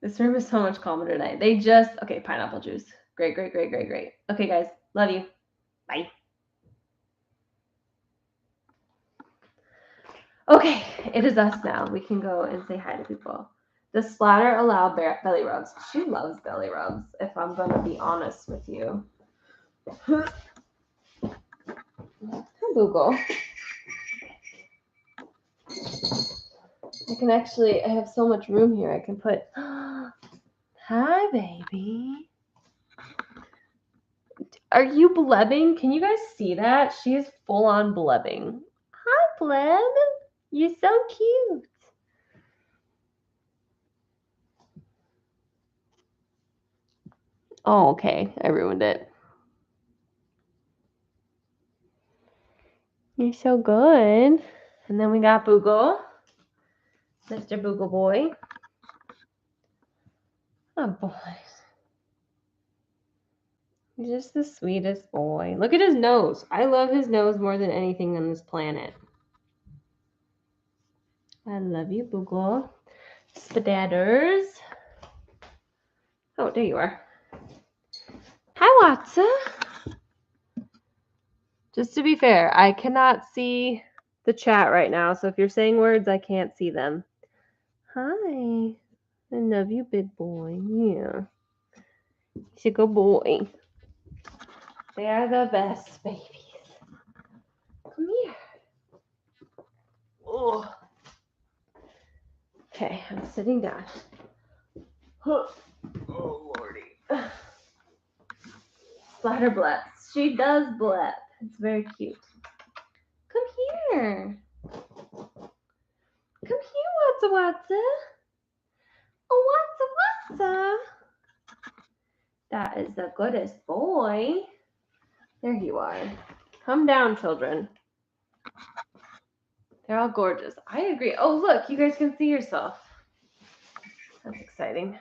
S1: This room is so much calmer tonight. Okay, pineapple juice. Great. Okay, guys, love you. Bye. Okay, it is us now. We can go and say hi to people. Does Splatter allow belly rubs? She loves belly rubs, if I'm going to be honest with you. Hi, Boogle. I have so much room here. I can put... Hi, baby. Are you blebbing? Can you guys see that? She is full on blebbing. Hi, Bleb. You're so cute. Oh, okay. I ruined it. You're so good. And then we got Boogle. Mr. Boogle boy. Oh, boy. He's just the sweetest boy. Look at his nose. I love his nose more than anything on this planet. I love you, Boogle. Spadadders. Oh, there you are. Hi, Watson. Just to be fair, I cannot see the chat right now, so if you're saying words, I can't see them. Hi. I love you, big boy. Yeah. He's a good boy. They are the best babies. Come here. Oh. Okay, I'm sitting down. Oh, Lordy. Splatter blep. She does blep. It's very cute. Come here. Come here, Watsa. Oh, Watsa. That is the goodest boy. There you are. Come down, children. They're all gorgeous. I agree. Oh, look, you guys can see yourself. That's exciting.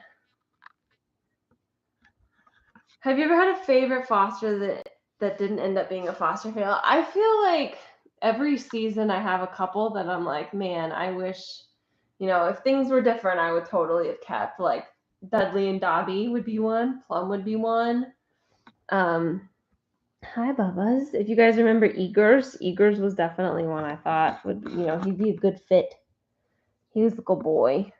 S1: Have you ever had a favorite foster that didn't end up being a foster fail? I feel like every season I have a couple that I'm like, man, I wish, if things were different, I would totally have kept. Like Dudley and Dobby would be one. Plum would be one. Hi, Bubba's. If you guys remember Eagers was definitely one I thought would, he'd be a good fit. He was a good boy.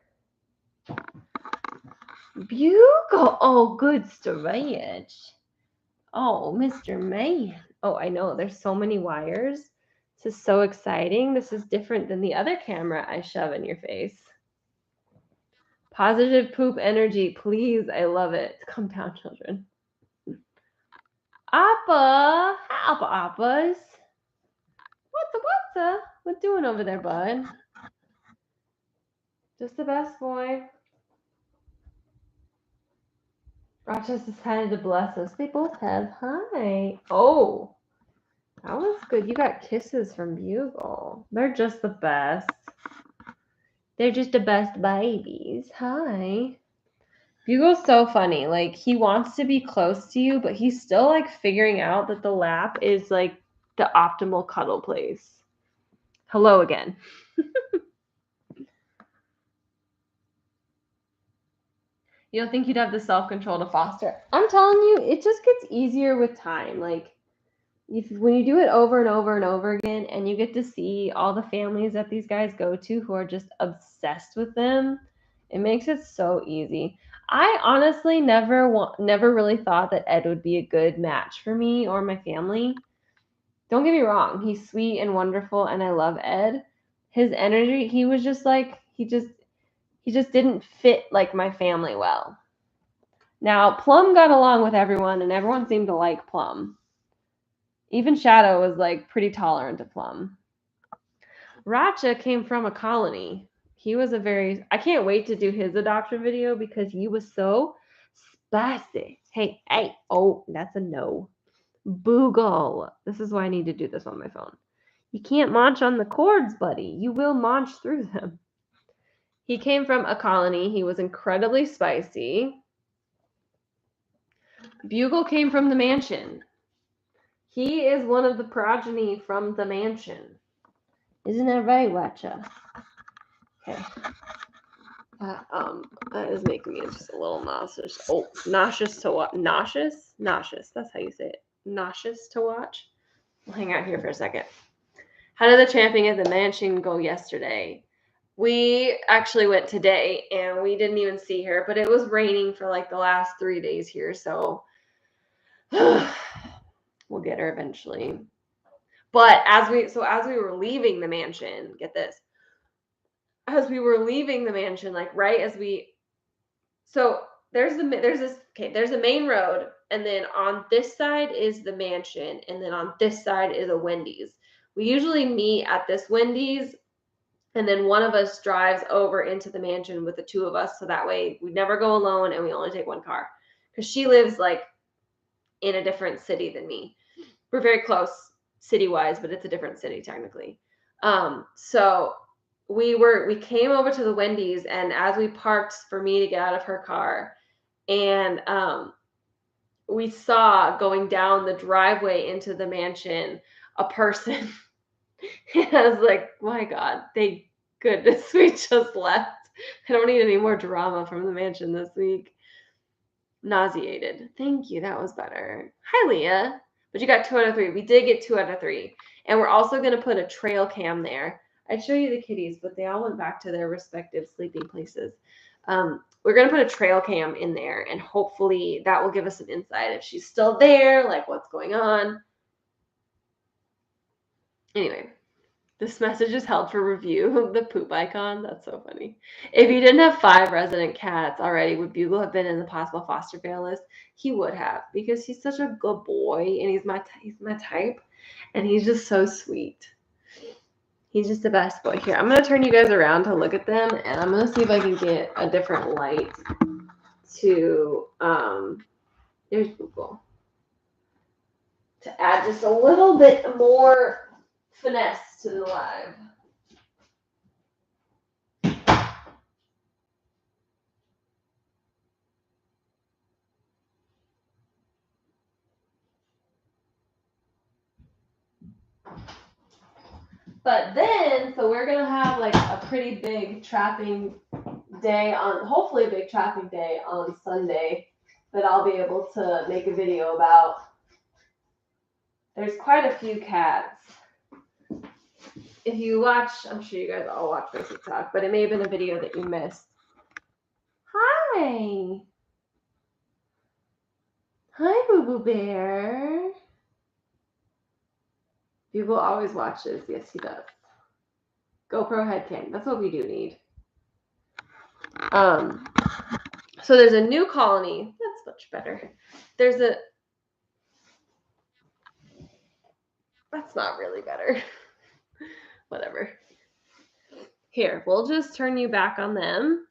S1: Bugle. Oh, good stretch. Oh, Mr. Man. Oh, I know. There's so many wires. This is so exciting. This is different than the other camera I shove in your face. Positive poop energy, please. I love it. Calm down, children. Appa. Hi, Appas. What's up? What doing over there, bud? Just the best boy. Rochester decided to bless us. They both have. Hi. Oh, that was good. You got kisses from Bugle. They're just the best. They're just the best babies. Hi. Bugle's so funny. Like, he wants to be close to you, but he's still, like, figuring out that the lap is, like, the optimal cuddle place. Hello again. You don't think you'd have the self-control to foster? I'm telling you, it just gets easier with time. Like, when you do it over and over and over again, and you get to see all the families that these guys go to who are just obsessed with them, it makes it so easy. I honestly never really thought that Ed would be a good match for me or my family. Don't get me wrong, he's sweet and wonderful, and I love Ed. His energy, he was just like he just didn't fit like my family well. Now, Plum got along with everyone, and everyone seemed to like Plum. Even Shadow was like pretty tolerant of Plum. Racha came from a colony. He was I can't wait to do his adoption video because he was so spicy. Hey, oh, that's a no. Boogle. This is why I need to do this on my phone. You can't munch on the cords, buddy. You will munch through them. He came from a colony. He was incredibly spicy. Bugle came from the mansion. He is one of the progeny from the mansion. Isn't that right, Watcha? Okay. That is making me just a little nauseous. Oh, nauseous to watch. Nauseous? Nauseous. That's how you say it. Nauseous to watch. We'll hang out here for a second. How did the tramping at the mansion go yesterday? We actually went today, and we didn't even see her, but it was raining for like the last 3 days here, so we'll get her eventually. But as we were leaving the mansion, get this. As we were leaving the mansion, like right as we there's a main road, and then on this side is the mansion, and then on this side is a Wendy's. We usually meet at this Wendy's, and then one of us drives over into the mansion with the two of us, so that way we never go alone and we only take one car. Because she lives like in a different city than me. We're very close city-wise, but it's a different city technically. So we came over to the Wendy's, and as we parked for me to get out of her car, and we saw going down the driveway into the mansion a person. And I was like, my God, thank goodness we just left. I don't need any more drama from the mansion this week. Nauseated. Thank you. That was better. Hi, Leah. But you got 2 out of 3. We did get 2 out of 3. And we're also going to put a trail cam there. I'd show you the kitties, but they all went back to their respective sleeping places. We're going to put a trail cam in there, and hopefully that will give us some insight if she's still there, like what's going on. Anyway, this message is held for review. The poop icon. That's so funny. If you didn't have 5 resident cats already, would Bugle have been in the possible foster care list? He would have, because he's such a good boy, and he's my type, and he's just so sweet. He's just the best boy. Here, I'm going to turn you guys around to look at them, and I'm going to see if I can get a different light to, there's Bugle. To add just a little bit more finesse to the live. But then, so we're going to have like a pretty big trapping day hopefully a big trapping day on Sunday that I'll be able to make a video about. There's quite a few cats. If you watch, I'm sure you guys all watch my TikTok, but it may have been a video that you missed. Hi. Hi, Boo Boo Bear. Bugle always watches. Yes, he does. GoPro head cam. That's what we do need. So there's a new colony. That's much better. That's not really better. Whatever. Here, we'll just turn you back on them,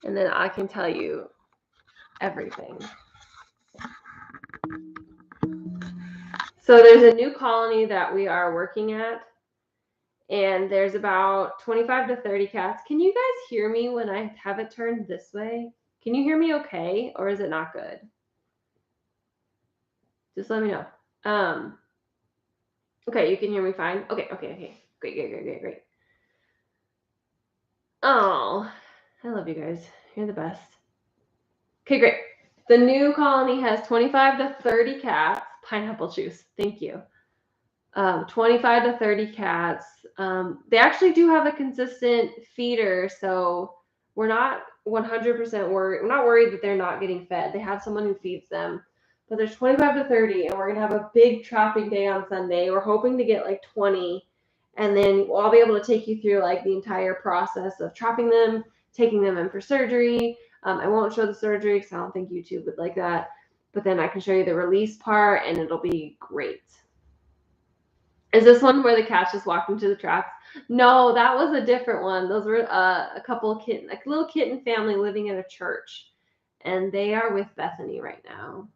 S1: and then I can tell you everything. So there's a new colony that we are working at, and there's about 25 to 30 cats. Can you guys hear me when I have it turned this way? Can you hear me okay, or is it not good? Just let me know. Okay, you can hear me fine? Okay. Great. Oh, I love you guys. You're the best. Okay, great. The new colony has 25 to 30 cats. Pineapple juice. Thank you. 25 to 30 cats. They actually do have a consistent feeder, so we're not 100% worried. We're not worried that they're not getting fed. They have someone who feeds them. But there's 25 to 30, and we're going to have a big trapping day on Sunday. We're hoping to get like 20, and then I'll be able to take you through like the entire process of trapping them, taking them in for surgery. I won't show the surgery because I don't think YouTube would like that. But then I can show you the release part, and it'll be great. Is this one where the cats just walked into the traps? No, that was a different one. Those were a couple of a little kitten family living in a church, and they are with Bethany right now.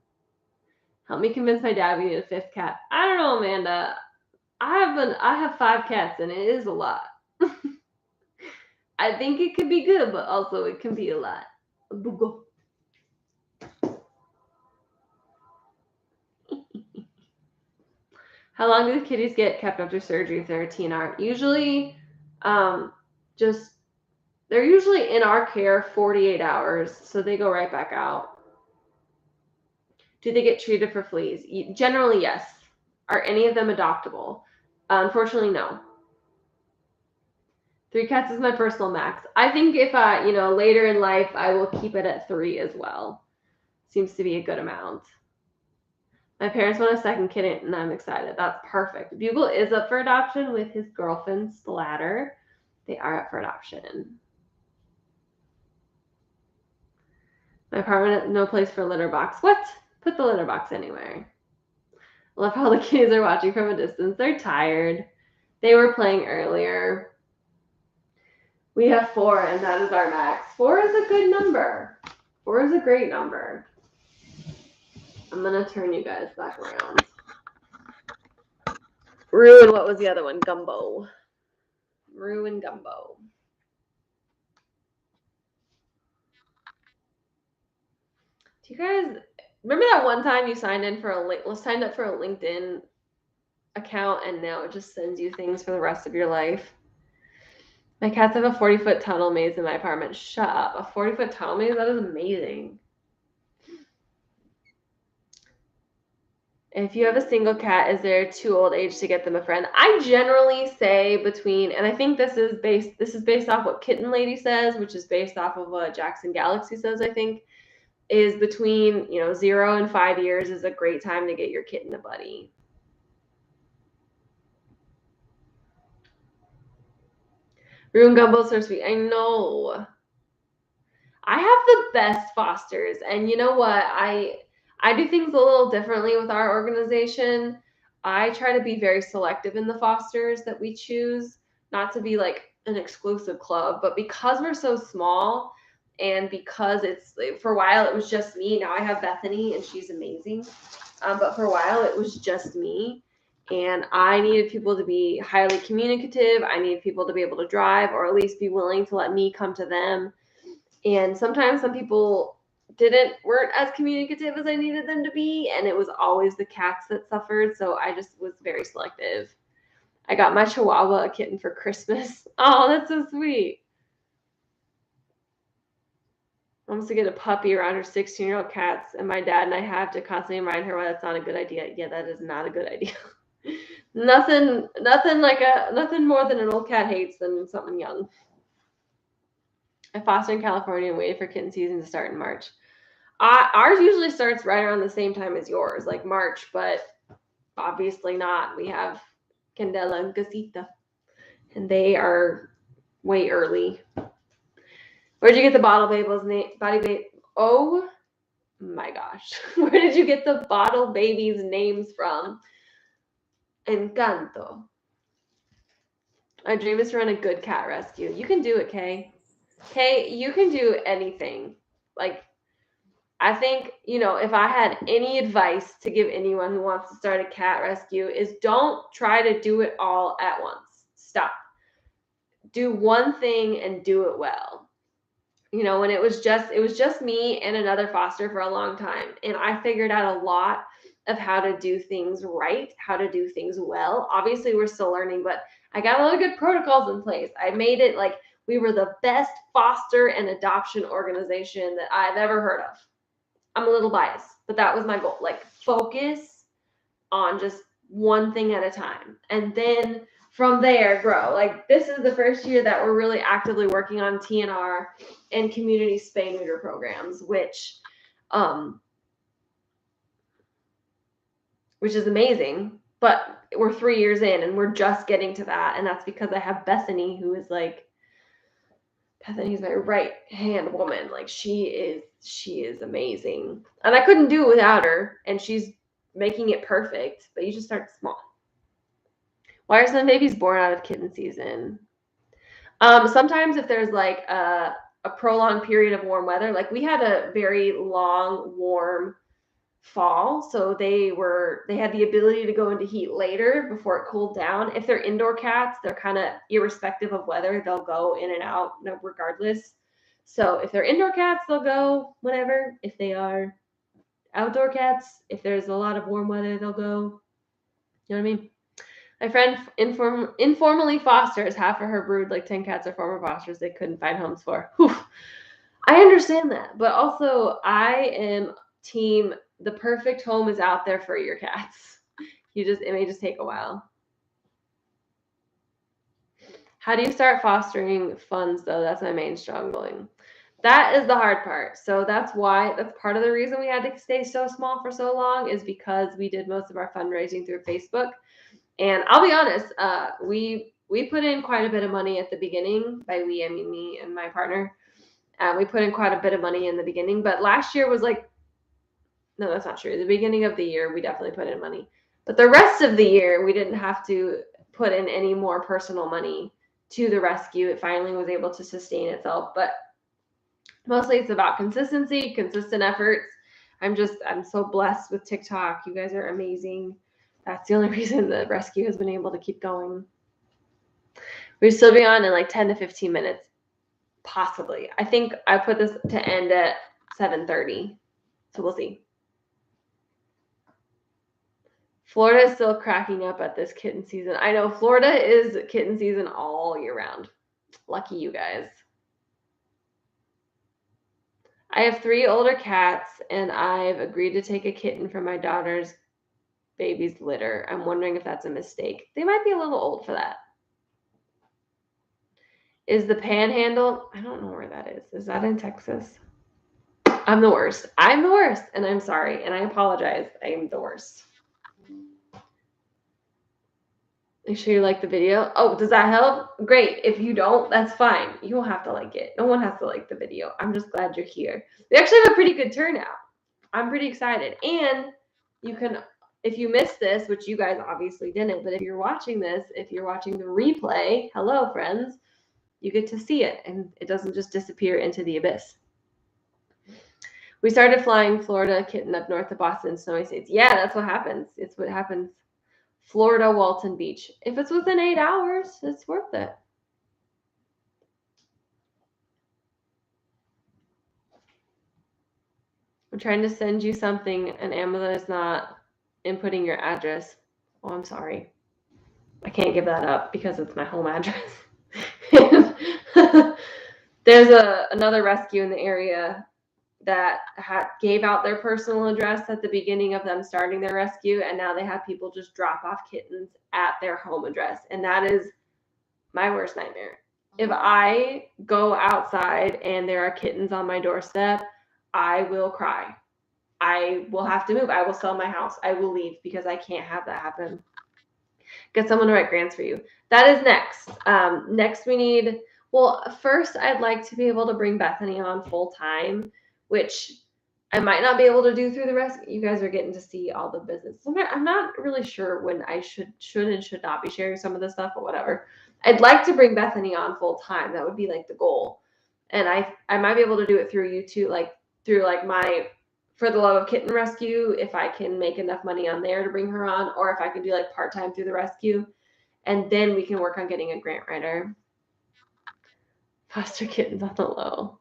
S1: Help me convince my dad we need a 5th cat. I don't know, Amanda. I have 5 cats, and it is a lot. I think it could be good, but also it can be a lot. Boogle. How long do the kitties get kept after surgery if they're a TNR? Usually, they're usually in our care 48 hours, so they go right back out. Do they get treated for fleas? Generally, yes. Are any of them adoptable? Unfortunately, no. 3 cats is my personal max. I think if later in life, I will keep it at 3 as well. Seems to be a good amount. My parents want a 2nd kitten, and I'm excited. That's perfect. Bugle is up for adoption with his girlfriend, Splatter. They are up for adoption. My apartment, no place for a litter box. What? Put the litter box anywhere. Love how the kids are watching from a distance. They're tired. They were playing earlier. We have 4, and that is our max. 4 is a good number. 4 is a great number. I'm going to turn you guys back around. Rue and what was the other one? Gumbo. Rue and Gumbo. Do you guys remember that one time you signed up for a LinkedIn account and now it just sends you things for the rest of your life? My cats have a 40-foot tunnel maze in my apartment. Shut up. A 40-foot tunnel maze? That is amazing. If you have a single cat, is there too old age to get them a friend? I generally say between, and I think this is based off what Kitten Lady says, which is based off of what Jackson Galaxy says, I think, is between 0 and 5 years is a great time to get your kitten a buddy. Room Gumbo so sweet. I know. I have the best fosters, and you know what? I do things a little differently with our organization. I try to be very selective in the fosters that we choose, not to be like an exclusive club, but because we're so small and because for a while it was just me. Now I have Bethany and she's amazing. But for a while it was just me. And I needed people to be highly communicative. I needed people to be able to drive or at least be willing to let me come to them. And sometimes some people weren't as communicative as I needed them to be. And it was always the cats that suffered. So I just was very selective. I got my Chihuahua a kitten for Christmas. Oh, that's so sweet. I wants to get a puppy around her 16-year-old cats. And my dad and I have to constantly remind her why that's not a good idea. Yeah, that is not a good idea. Nothing more than an old cat hates than something young. I foster in California and waited for kitten season to start in March. Ours usually starts right around the same time as yours, like March, but obviously not. We have Candela and Casita, and they are way early. Where'd you get the bottle baby's Oh my gosh. Where did you get the bottle babies' names from? Encanto. My dream is to run a good cat rescue. You can do it, Kay. Kay, you can do anything. Like, I think, if I had any advice to give anyone who wants to start a cat rescue is don't try to do it all at once. Stop. Do one thing and do it well. When it was just me and another foster for a long time. And I figured out a lot of how to do things right, how to do things well. Obviously, we're still learning, but I got a lot of good protocols in place. I made it like we were the best foster and adoption organization that I've ever heard of. I'm a little biased, but that was my goal. Like, focus on just one thing at a time. And then from there, grow. Like, this is the first year that we're really actively working on TNR and community spay neuter programs, which is amazing. But we're 3 years in and we're just getting to that. And that's because I have Bethany's my right hand woman. Like, she is amazing. And I couldn't do it without her. And she's making it perfect. But you just start small. Why are some babies born out of kitten season? Sometimes if there's like a prolonged period of warm weather, like we had a very long, warm fall, so they had the ability to go into heat later before it cooled down. If they're indoor cats, they're kind of irrespective of weather, they'll go in and out regardless. So if they're indoor cats, they'll go whenever. If they are outdoor cats, if there's a lot of warm weather, they'll go. You know what I mean? My friend informally fosters. Half of her brood, like 10 cats, are former fosters they couldn't find homes for. Whew. I understand that, but also I am team the perfect home is out there for your cats. It may just take a while. How do you start fostering funds, though? That's my main struggling. That is the hard part. So that's part of the reason we had to stay so small for so long, is because we did most of our fundraising through Facebook. And I'll be honest, we put in quite a bit of money at the beginning. By we, I mean me and my partner. We put in quite a bit of money in the beginning, but last year was like, no, that's not true. The beginning of the year, we definitely put in money. But the rest of the year, we didn't have to put in any more personal money to the rescue. It finally was able to sustain itself. But mostly it's about consistency, consistent efforts. I'm so blessed with TikTok. You guys are amazing. That's the only reason the rescue has been able to keep going. We'll still be on in like 10 to 15 minutes, possibly. I think I put this to end at 7:30, so we'll see. Florida is still cracking up at this kitten season. I know Florida is kitten season all year round. Lucky you guys. I have 3 older cats, and I've agreed to take a kitten from my daughter's baby's litter. I'm wondering if that's a mistake. They might be a little old for that. Is the Panhandle? I don't know where that is. Is that in Texas? I'm the worst. And I'm sorry, and I apologize. I am the worst. Make sure you like the video. Oh, does that help? Great. If you don't, that's fine. You don't have to like it. No one has to like the video. I'm just glad you're here. We actually have a pretty good turnout. I'm pretty excited. And you can, if you missed this, which you guys obviously didn't, but if you're watching this, if you're watching the replay, hello, friends, you get to see it, and it doesn't just disappear into the abyss. We started flying Florida kitten up north of Boston, snowy states. Yeah, that's what happens. It's what happens. Florida, Walton Beach. If it's within 8 hours, it's worth it. I'm trying to send you something, and Amazon is not inputting your address. Oh, I'm sorry. I can't give that up because it's my home address. There's another rescue in the area that gave out their personal address at the beginning of them starting their rescue, and now they have people just drop off kittens at their home address, and that is my worst nightmare. If I go outside and there are kittens on my doorstep, I will cry. I will have to move. I will sell my house. I will leave because I can't have that happen. Get someone to write grants for you. That is next. Next we need, well, first I'd like to be able to bring Bethany on full time, which I might not be able to do through the rest. You guys are getting to see all the business. I'm not really sure when I should and should not be sharing some of this stuff, but whatever. I'd like to bring Bethany on full time. That would be like the goal. And I might be able to do it through YouTube, like through like my For the Love of Kitten rescue, if I can make enough money on there to bring her on, or if I can do like part-time through the rescue. And then we can work on getting a grant writer. Foster kittens on the low.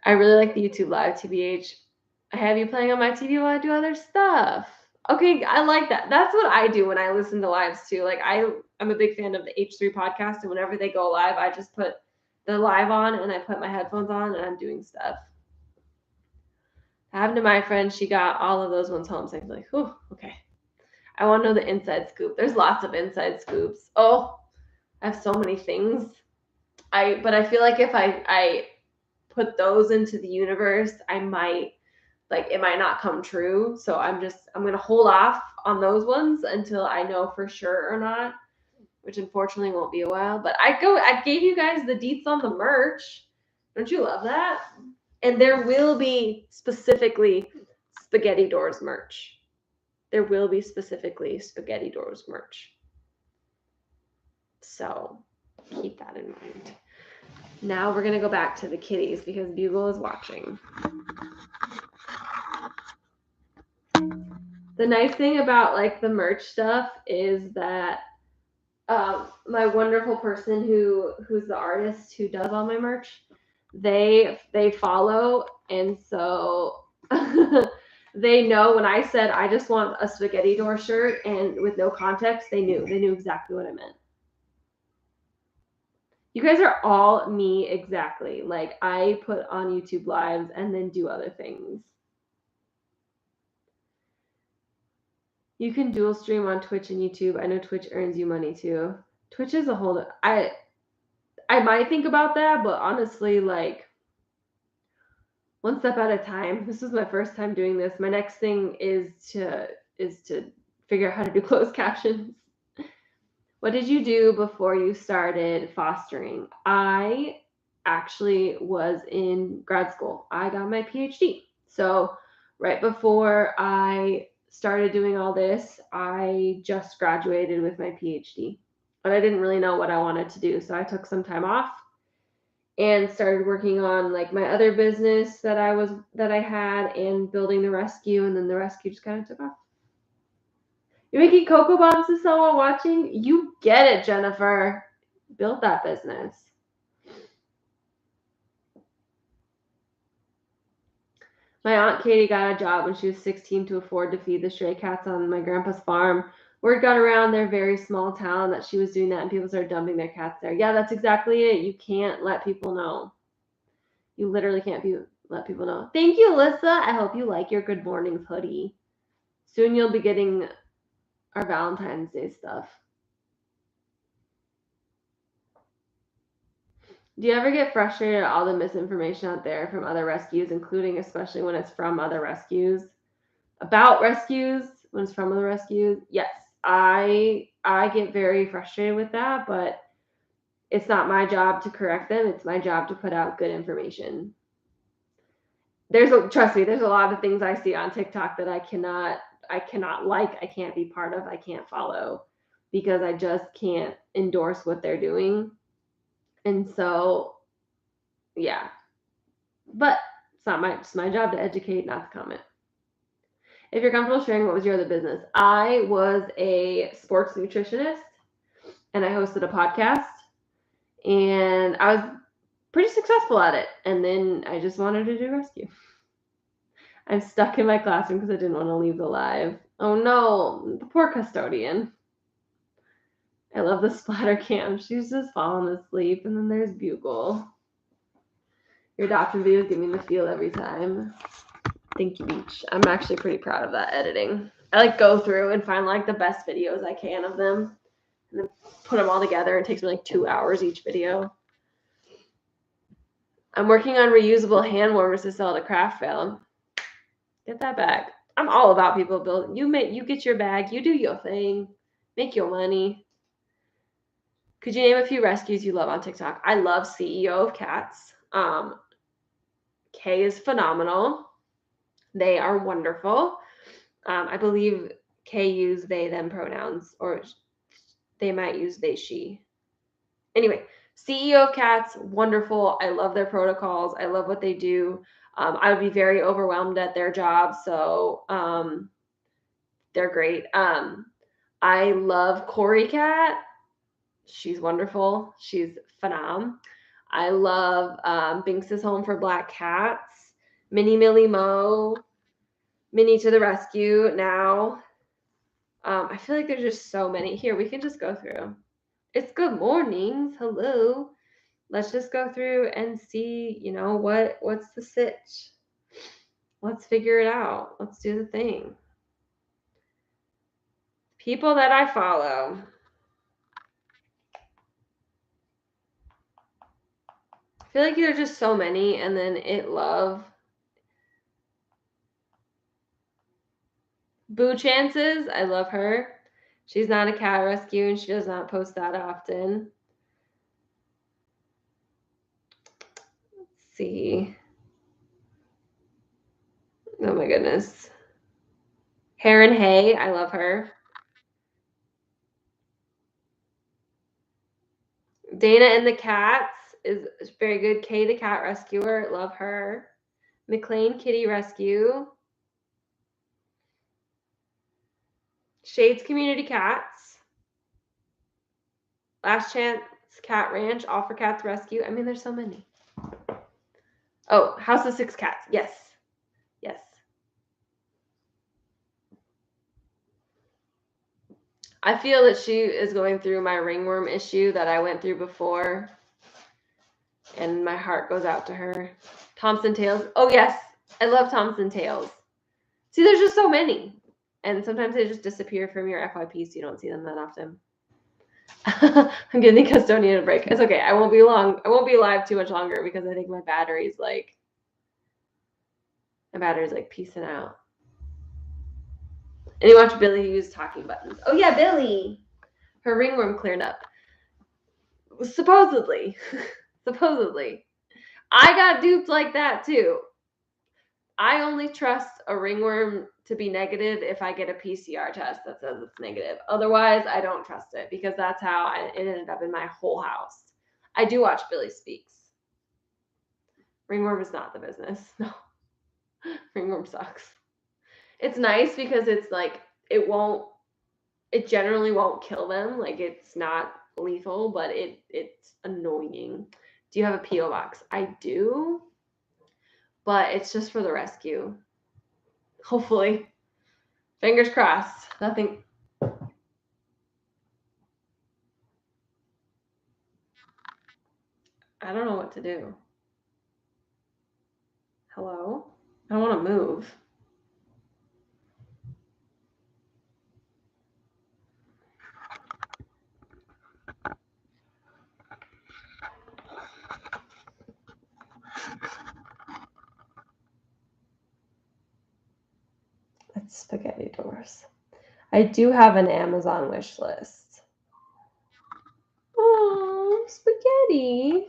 S1: I really like the YouTube live, TBH. I have you playing on my TV while I do other stuff. Okay, I like that. That's what I do when I listen to lives too. Like I'm a big fan of the H3 podcast, and whenever they go live, I just put the live on and I put my headphones on and I'm doing stuff. I happened to my friend, she got all of those ones home, so I'm like, oh, okay. I want to know the inside scoop. There's lots of inside scoops. Oh, I have so many things. But I feel like if I put those into the universe, I might it might not come true. So I'm gonna hold off on those ones until I know for sure or not, which unfortunately won't be a while. But I gave you guys the deets on the merch. Don't you love that? And there will be specifically Spaghetti Doors merch. There will be specifically Spaghetti Doors merch. So keep that in mind. Now we're going to go back to the kitties because Bugle is watching. The nice thing about like the merch stuff is that my wonderful person who's the artist who does all my merch, they follow, and so they know when I said I just want a Spaghetti Door shirt and with no context, they knew exactly what I meant. You guys are all me exactly. Like I put on YouTube lives and then do other things. You can dual stream on Twitch and YouTube. I know Twitch earns you money too. Twitch is a whole I might think about that, but honestly, like one step at a time. This is my first time doing this. My next thing is to figure out how to do closed captions. What did you do before you started fostering? I actually was in grad school. I got my PhD. So right before I started doing all this, I just graduated with my PhD. But I didn't really know what I wanted to do. So I took some time off and started working on like my other business that I had and building the rescue, and then the rescue just kind of took off. You're making cocoa bombs to sell while watching? You get it, Jennifer. Build that business. My Aunt Katie got a job when she was 16 to afford to feed the stray cats on my grandpa's farm. Word got around their very small town that she was doing that, and people started dumping their cats there. Yeah, that's exactly it. You can't let people know. You literally can't let people know. Thank you, Alyssa. I hope you like your Good Mornings hoodie. Soon you'll be getting our Valentine's Day stuff. Do you ever get frustrated at all the misinformation out there from other rescues, including especially when it's from other rescues? About rescues, when it's from other rescues? Yes, I get very frustrated with that, but it's not my job to correct them. It's my job to put out good information. Trust me, there's a lot of things I see on TikTok that I cannot like, I can't be part of, I can't follow because I just can't endorse what they're doing. And so, yeah. But it's my job to educate, not to comment. If you're comfortable sharing, what was your other business? I was a sports nutritionist and I hosted a podcast and I was pretty successful at it. And then I just wanted to do rescue. I'm stuck in my classroom because I didn't want to leave the live. Oh no, the poor custodian. I love the splatter cam. She's just falling asleep. And then there's Bugle. Your adoption videos give me the feel every time. Thank you, Beach. I'm actually pretty proud of that editing. I like go through and find like the best videos I can of them and then put them all together. It takes me like 2 hours each video. I'm working on reusable hand warmers to sell at a craft fair. Get that bag. I'm all about people building. You get your bag. You do your thing. Make your money. Could you name a few rescues you love on TikTok? I love CEO of Cats. Kay is phenomenal. They are wonderful. I believe Kay used they, them pronouns, or they might use they, she. Anyway, CEO of Cats, wonderful. I love their protocols. I love what they do. I would be very overwhelmed at their job, so they're great. I love Corey Cat. She's wonderful. She's phenom. I love Binks's Home for Black Cats. Minnie Millie Mo. Minnie to the Rescue now. I feel like there's just so many. Here, we can just go through. It's good mornings. Hello. Let's just go through and see, what's the sitch. Let's figure it out. Let's do the thing. People that I follow. I feel like there's just so many, and then love. Boo Chances, I love her. She's not a cat rescue, and she does not post that often. Let's see. Oh my goodness. Heron Hay, I love her. Dana and the Cats is very good. Kay the Cat Rescuer, love her. McLean Kitty Rescue. Shades Community Cats. Last Chance Cat Ranch, All for Cats Rescue. I mean, there's so many. Oh, House of Six Cats. Yes. Yes. I feel that she is going through my ringworm issue that I went through before. And my heart goes out to her. Thompson Tales. Oh, yes. I love Thompson Tales. See, there's just so many. And sometimes they just disappear from your FYP, so you don't see them that often. I'm giving the custodian a break. It's okay. I won't be long. I won't be live too much longer because I think my battery's like piecing out. And you watch Billy use talking buttons. Oh yeah, Billy. Her ringworm cleared up. Supposedly. Supposedly. I got duped like that too. I only trust a ringworm to be negative if I get a PCR test that says it's negative. Otherwise, I don't trust it because that's how it ended up in my whole house. I do watch Billy Speaks. Ringworm is not the business. No. Ringworm sucks. It's nice because it's like it generally won't kill them. Like it's not lethal, but it's annoying. Do you have a P.O. box? I do. But it's just for the rescue. Hopefully. Fingers crossed. Nothing. I don't know what to do. Hello? I don't want to move. That's spaghetti doors. I do have an Amazon wish list. Oh, spaghetti.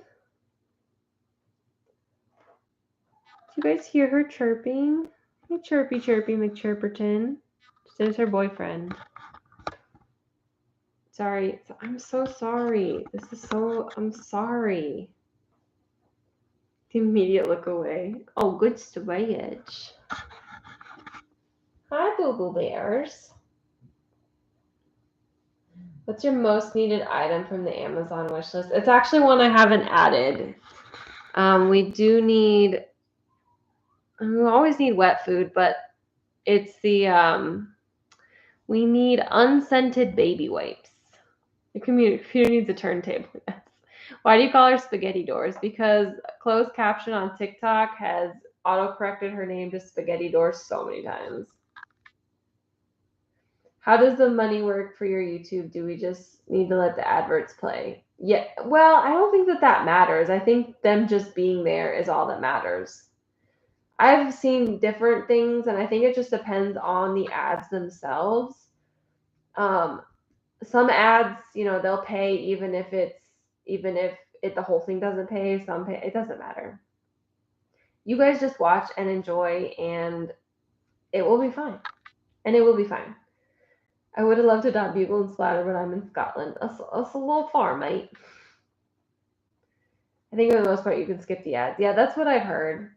S1: Do you guys hear her chirping? Hey, chirpy, chirpy McChirperton. There's her boyfriend. Sorry. I'm so sorry. I'm sorry. The immediate look away. Oh, good stretch. Hi, Boo Bears. What's your most needed item from the Amazon wish list? It's actually one I haven't added. We do need. We always need wet food, but it's the we need unscented baby wipes. The computer needs a turntable. Yes. Why do you call her spaghetti doors? Because closed caption on TikTok has auto-corrected her name to spaghetti doors so many times. How does the money work for your YouTube? Do we just need to let the adverts play? Yeah, well, I don't think that matters. I think them just being there is all that matters. I've seen different things, and I think it just depends on the ads themselves. Some ads, they'll pay even if the whole thing doesn't pay. Some pay. It doesn't matter. You guys just watch and enjoy, and it will be fine. And it will be fine. I would have loved to adopt Bugle and Splatter, but I'm in Scotland. That's a little far, mate. I think for the most part you can skip the ads. Yeah, that's what I've heard.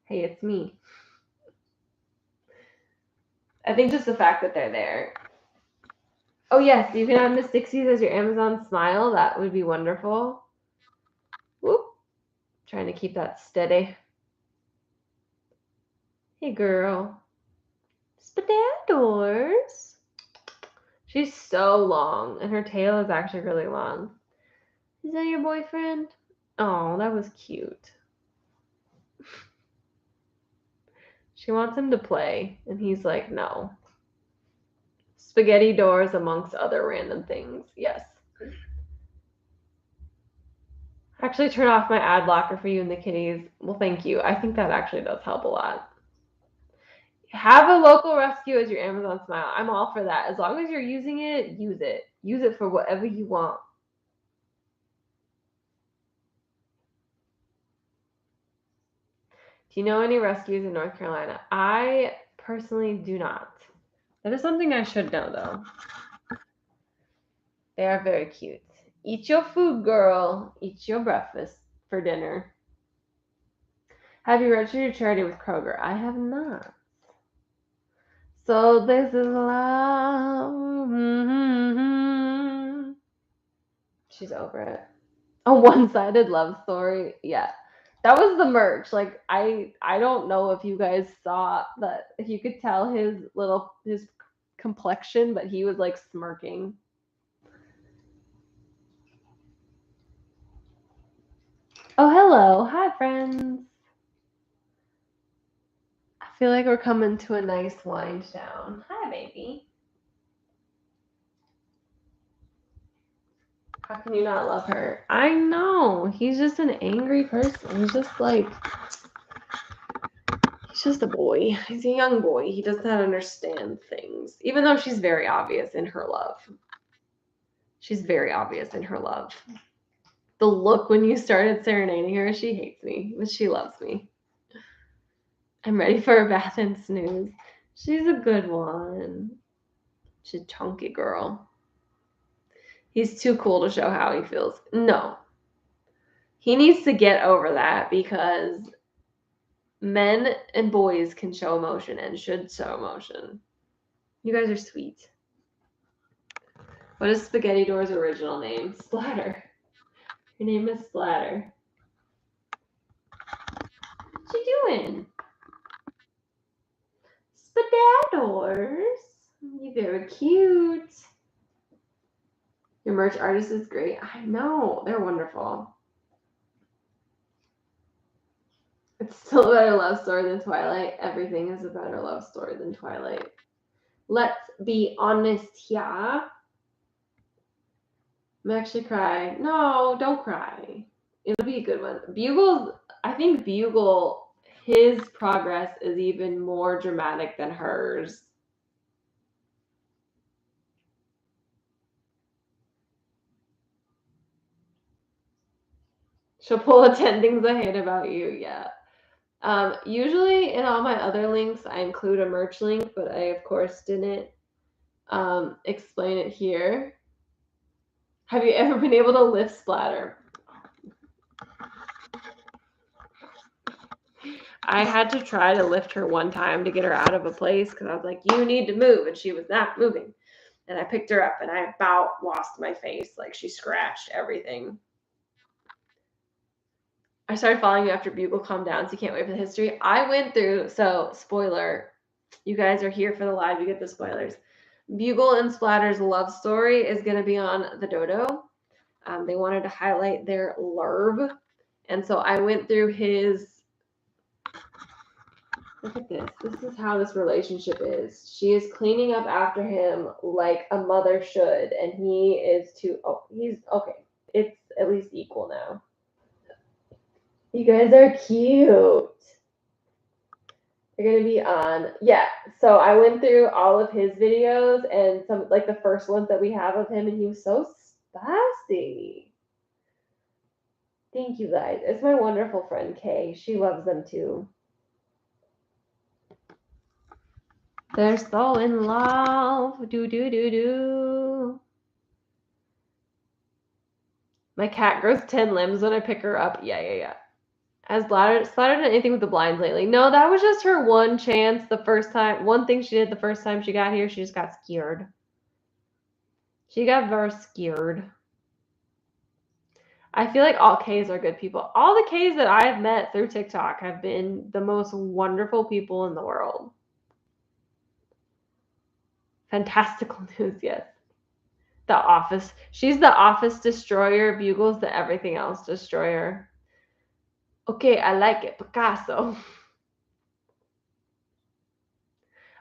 S1: Hey, it's me. I think just the fact that they're there. Oh yes, you can have Miss Dixie's as your Amazon smile. That would be wonderful. Whoop. Trying to keep that steady. Hey girl. Spadadors. She's so long, and her tail is actually really long. Is that your boyfriend? Oh, that was cute. She wants him to play, and he's like, no. Spaghetti doors amongst other random things. Yes. Actually, turn off my ad blocker for you and the kitties. Well, thank you. I think that actually does help a lot. Have a local rescue as your Amazon smile. I'm all for that. As long as you're using it, use it. Use it for whatever you want. Do you know any rescues in North Carolina? I personally do not. That is something I should know, though. They are very cute. Eat your food, girl. Eat your breakfast for dinner. Have you registered your charity with Kroger? I have not. So this is love. Mm-hmm. She's over it. A one-sided love story. Yeah. That was the merch. Like I don't know if you guys saw that, if you could tell his complexion, but he was like smirking. Oh, hello. Hi, friends. I feel like we're coming to a nice wind down. Hi, baby. How can you not love her? I know. He's just an angry person. He's just a boy. He's a young boy. He does not understand things. Even though she's very obvious in her love. She's very obvious in her love. The look when you started serenading her, she hates me, but she loves me. I'm ready for a bath and snooze. She's a good one. She's a chunky girl. He's too cool to show how he feels. No. He needs to get over that because men and boys can show emotion and should show emotion. You guys are sweet. What is Spaghetti Door's original name? Splatter. Her name is Splatter. What you doing? Spadadors. You're very cute. Your merch artist is great. I know. They're wonderful. It's still a better love story than Twilight. Everything is a better love story than Twilight. Let's be honest here. I'm actually cry. No, don't cry. It'll be a good one. I think Bugle, his progress is even more dramatic than hers. She'll pull a 10 things I hate about you. Yeah. Usually in all my other links, I include a merch link, but I, of course, didn't explain it here. Have you ever been able to lift Splatter? I had to try to lift her one time to get her out of a place because I was like, you need to move, and she was not moving. And I picked her up, and I about lost my face. Like, she scratched everything. I started following you after Bugle calmed down, so you can't wait for the history. I went through, so spoiler, you guys are here for the live, you get the spoilers. Bugle and Splatter's love story is going to be on the Dodo. They wanted to highlight their lerv. And so I went through his, look at this. This is how this relationship is. She is cleaning up after him like a mother should. And he is he's, okay. It's at least equal now. You guys are cute. They're going to be on. Yeah. So I went through all of his videos and some, like the first ones that we have of him. And he was so spicy. Thank you guys. It's my wonderful friend Kay. She loves them too. They're so in love. Do, do, do, do. My cat grows 10 limbs when I pick her up. Yeah. Has Splatter done anything with the blinds lately? No, that was just her one chance the first time. One thing she did the first time she got here, she just got scared. She got very scared. I feel like all Ks are good people. All the Ks that I've met through TikTok have been the most wonderful people in the world. Fantastical news, yes. The Office. She's the Office destroyer. Bugle's the everything else destroyer. Okay, I like it. Picasso.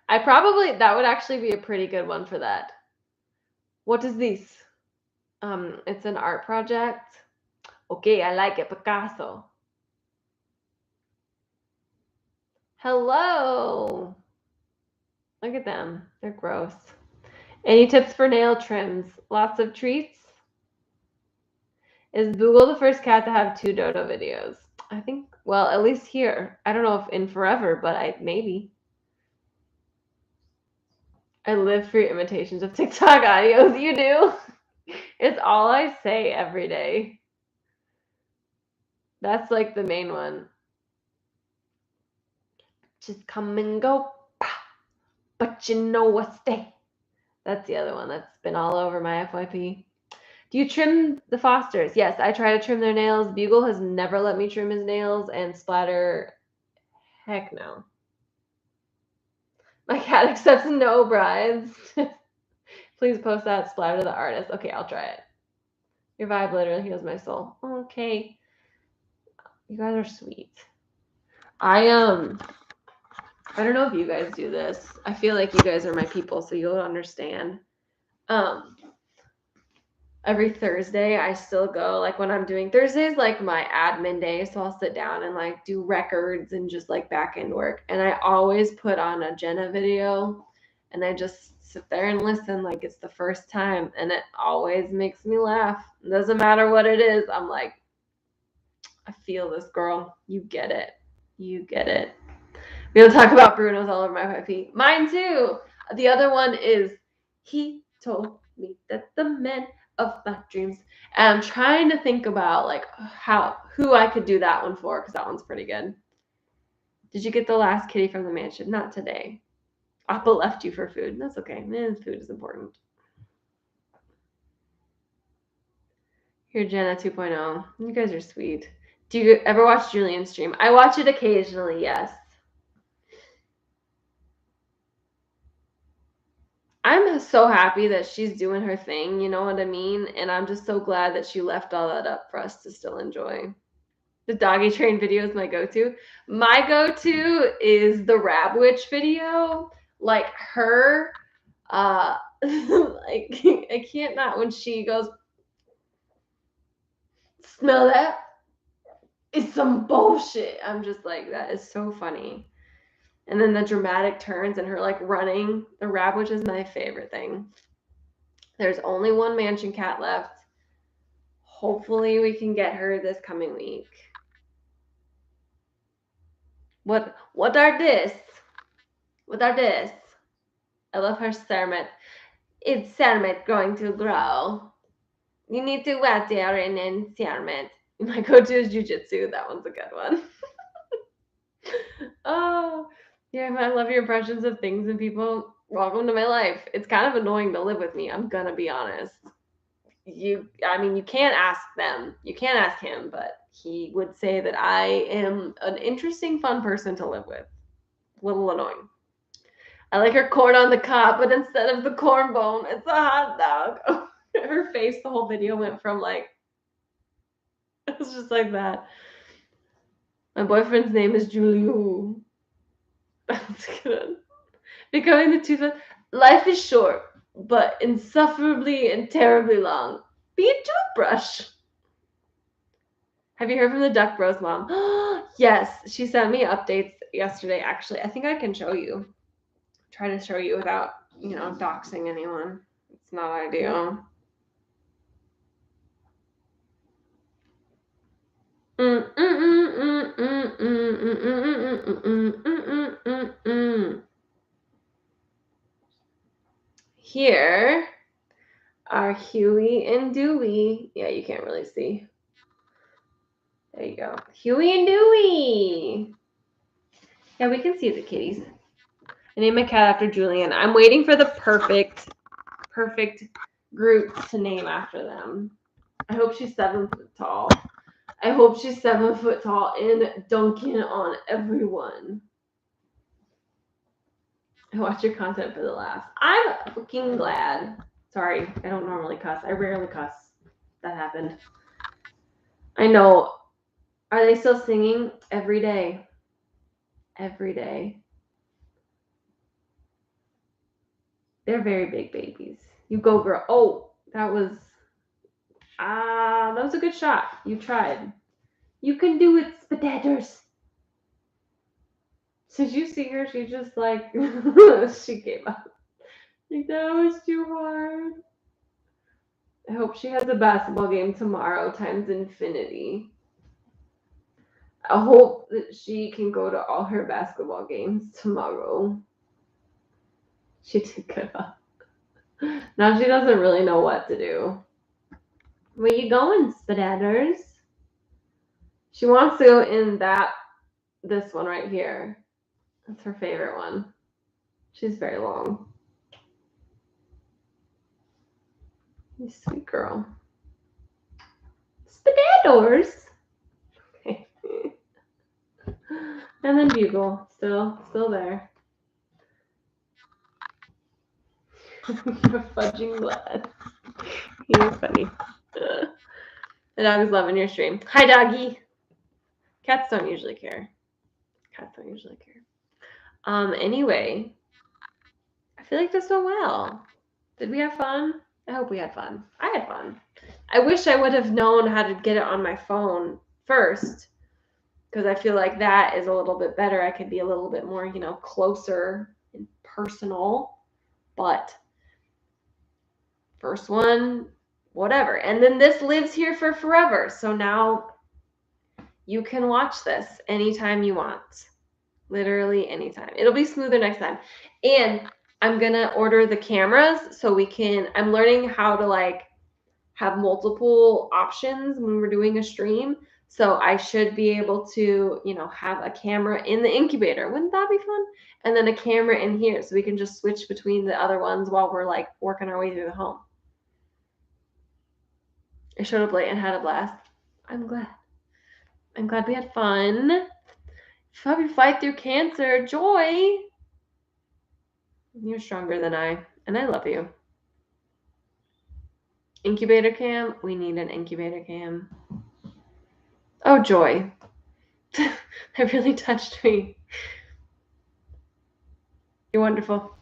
S1: That would actually be a pretty good one for that. What is this? It's an art project. Okay, I like it. Picasso. Hello. Look at them. They're gross. Any tips for nail trims? Lots of treats? Is Boogle the first cat to have 2 Dodo videos? I think, well, at least here. I don't know if in forever, but maybe. I live for your imitations of TikTok audios. You do? It's all I say every day. That's like the main one. Just come and go, but you know I stay. That's the other one that's been all over my FYP. Do you trim the Fosters? Yes, I try to trim their nails. Bugle has never let me trim his nails, and Splatter, heck no. My cat accepts no brides. Please post that, Splatter the artist. Okay, I'll try it. Your vibe literally heals my soul. Okay. You guys are sweet. I don't know if you guys do this. I feel like you guys are my people, so you'll understand. Every Thursday I still go, like when I'm doing Thursdays, like my admin day, so I'll sit down and like do records and just like back end work, and I always put on a Jenna video and I just sit there and listen like it's the first time, and it always makes me laugh. It doesn't matter what it is. I'm like, I feel this, girl. You get it. We don't talk about Bruno's all over my puppy. Mine too. The other one is he told me that the men of my dreams. And I'm trying to think about like who I could do that one for, because that one's pretty good. Did you get the last kitty from the mansion? Not today. Appa left you for food. That's okay. Food is important. Here, Jenna 2.0. You guys are sweet. Do you ever watch Julian's stream? I watch it occasionally, yes. I'm so happy that she's doing her thing, you know what I mean? And I'm just so glad that she left all that up for us to still enjoy. The doggy train video is my go-to. My go-to is the Rab Witch video. Like her, like I can't not when she goes, smell that? It's some bullshit. I'm just like, that is so funny. And then the dramatic turns and her like running. The Rab Witch is my favorite thing. There's only one mansion cat left. Hopefully we can get her this coming week. What are this? What are this? I love her Cermet. It's Cermet going to grow. You need to wet there and then Cermet. My go-to is jujitsu. That one's a good one. Oh, yeah, I love your impressions of things and people. Welcome to my life. It's kind of annoying to live with me. I'm gonna be honest. You can't ask them. You can't ask him, but he would say that I am an interesting, fun person to live with. A little annoying. I like her corn on the cob, but instead of the corn bone, it's a hot dog. Her face, the whole video went from like, it was just like that. My boyfriend's name is Julio. That's good. Becoming the tooth. Life is short, but insufferably and terribly long. Be a toothbrush. Have you heard from the Duck Bros mom? Yes, she sent me updates yesterday, actually. I think I can show you. Try to show you without, doxing anyone. It's not ideal. here are Huey and Dewey. Yeah, you can't really see. There you go. Huey and Dewey. Yeah, we can see the kitties. I named my cat after Julian. I'm waiting for the perfect group to name after them. I hope she's 7 foot tall. I hope she's 7 foot tall and dunking on everyone. I watch your content for the laughs. I'm fucking glad. Sorry, I don't normally cuss. I rarely cuss. That happened. I know. Are they still singing? Every day. Every day. They're very big babies. You go, girl. Oh, that was a good shot. You tried. You can do it, spectators. Did you see her? She just like she gave up. Like that was too hard. I hope she has a basketball game tomorrow times infinity. I hope that she can go to all her basketball games tomorrow. She did give up. Now she doesn't really know what to do. Where you going, spadadders? She wants to go in this one right here. That's her favorite one. She's very long. You sweet girl. Spadadders. Okay. And then Bugle, still there. You're fudging glad. You're funny. The dog is loving your stream. Hi, doggy. Cats don't usually care. Anyway, I feel like this went well. Did we have fun? I hope we had fun. I had fun. I wish I would have known how to get it on my phone first, because I feel like that is a little bit better. I could be a little bit more, closer and personal. But first one, whatever. And then this lives here for forever. So now you can watch this anytime you want. Literally anytime. It'll be smoother next time. And I'm going to order the cameras so I'm learning how to have multiple options when we're doing a stream. So I should be able to, have a camera in the incubator. Wouldn't that be fun? And then a camera in here so we can just switch between the other ones while we're working our way through the home. I showed up late and had a blast. I'm glad. I'm glad we had fun. Help you fight through cancer. Joy. You're stronger than I, and I love you. Incubator cam. We need an incubator cam. Oh, Joy. That really touched me. You're wonderful.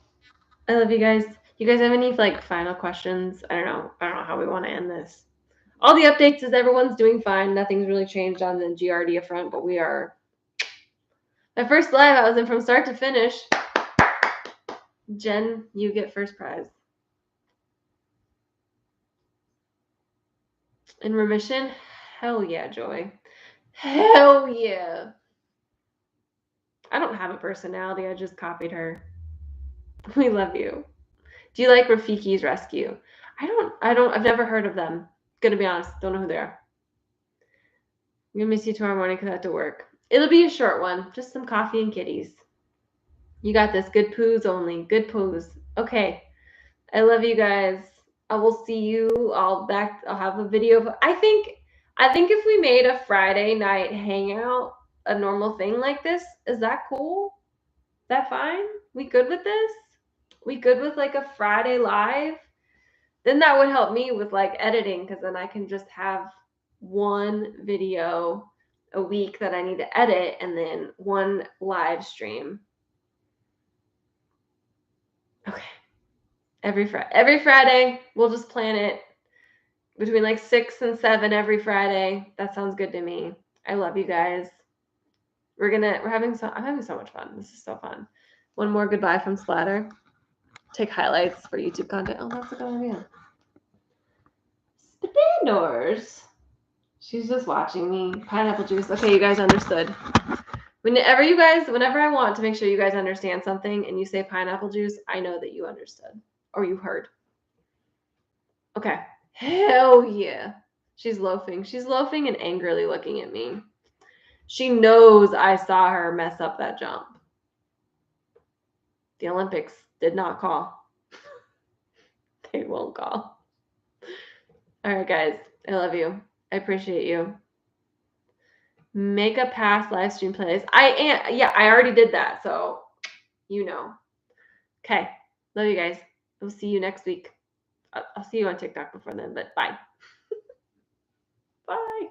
S1: I love you guys. You guys have any final questions? I don't know how we want to end this. All the updates is everyone's doing fine. Nothing's really changed on the Giardia front, but we are. My first live I was in from start to finish. Jen, you get first prize. In remission? Hell yeah, Joy. Hell yeah. I don't have a personality. I just copied her. We love you. Do you like Rafiki's Rescue? I've never heard of them. Gonna be honest. Don't know who they are. I'm gonna miss you tomorrow morning because I have to work. It'll be a short one. Just some coffee and kitties. You got this. Good poos only. Good poos. Okay. I love you guys. I will see you. I'll have a video. I think if we made a Friday night hangout a normal thing like this, is that cool? Is that fine? We good with this? We good with a Friday live? Then that would help me with editing, because then I can just have one video a week that I need to edit and then one live stream. Okay. Every Friday, we'll just plan it between 6 and 7 every Friday. That sounds good to me. I love you guys. I'm having so much fun. This is so fun. One more goodbye from Splatter. Take highlights for YouTube content. Oh, that's a good idea. Spandors. She's just watching me. Pineapple juice. Okay, you guys understood. Whenever I want to make sure you guys understand something and you say pineapple juice, I know that you understood. Or you heard. Okay. Hell yeah. She's loafing. She's loafing and angrily looking at me. She knows I saw her mess up that jump. The Olympics did not call. They won't call. All right, guys. I love you. I appreciate you. Make a past live stream playlist. I already did that, so you know. Okay. Love you guys. We'll see you next week. I'll see you on TikTok before then, but bye. Bye.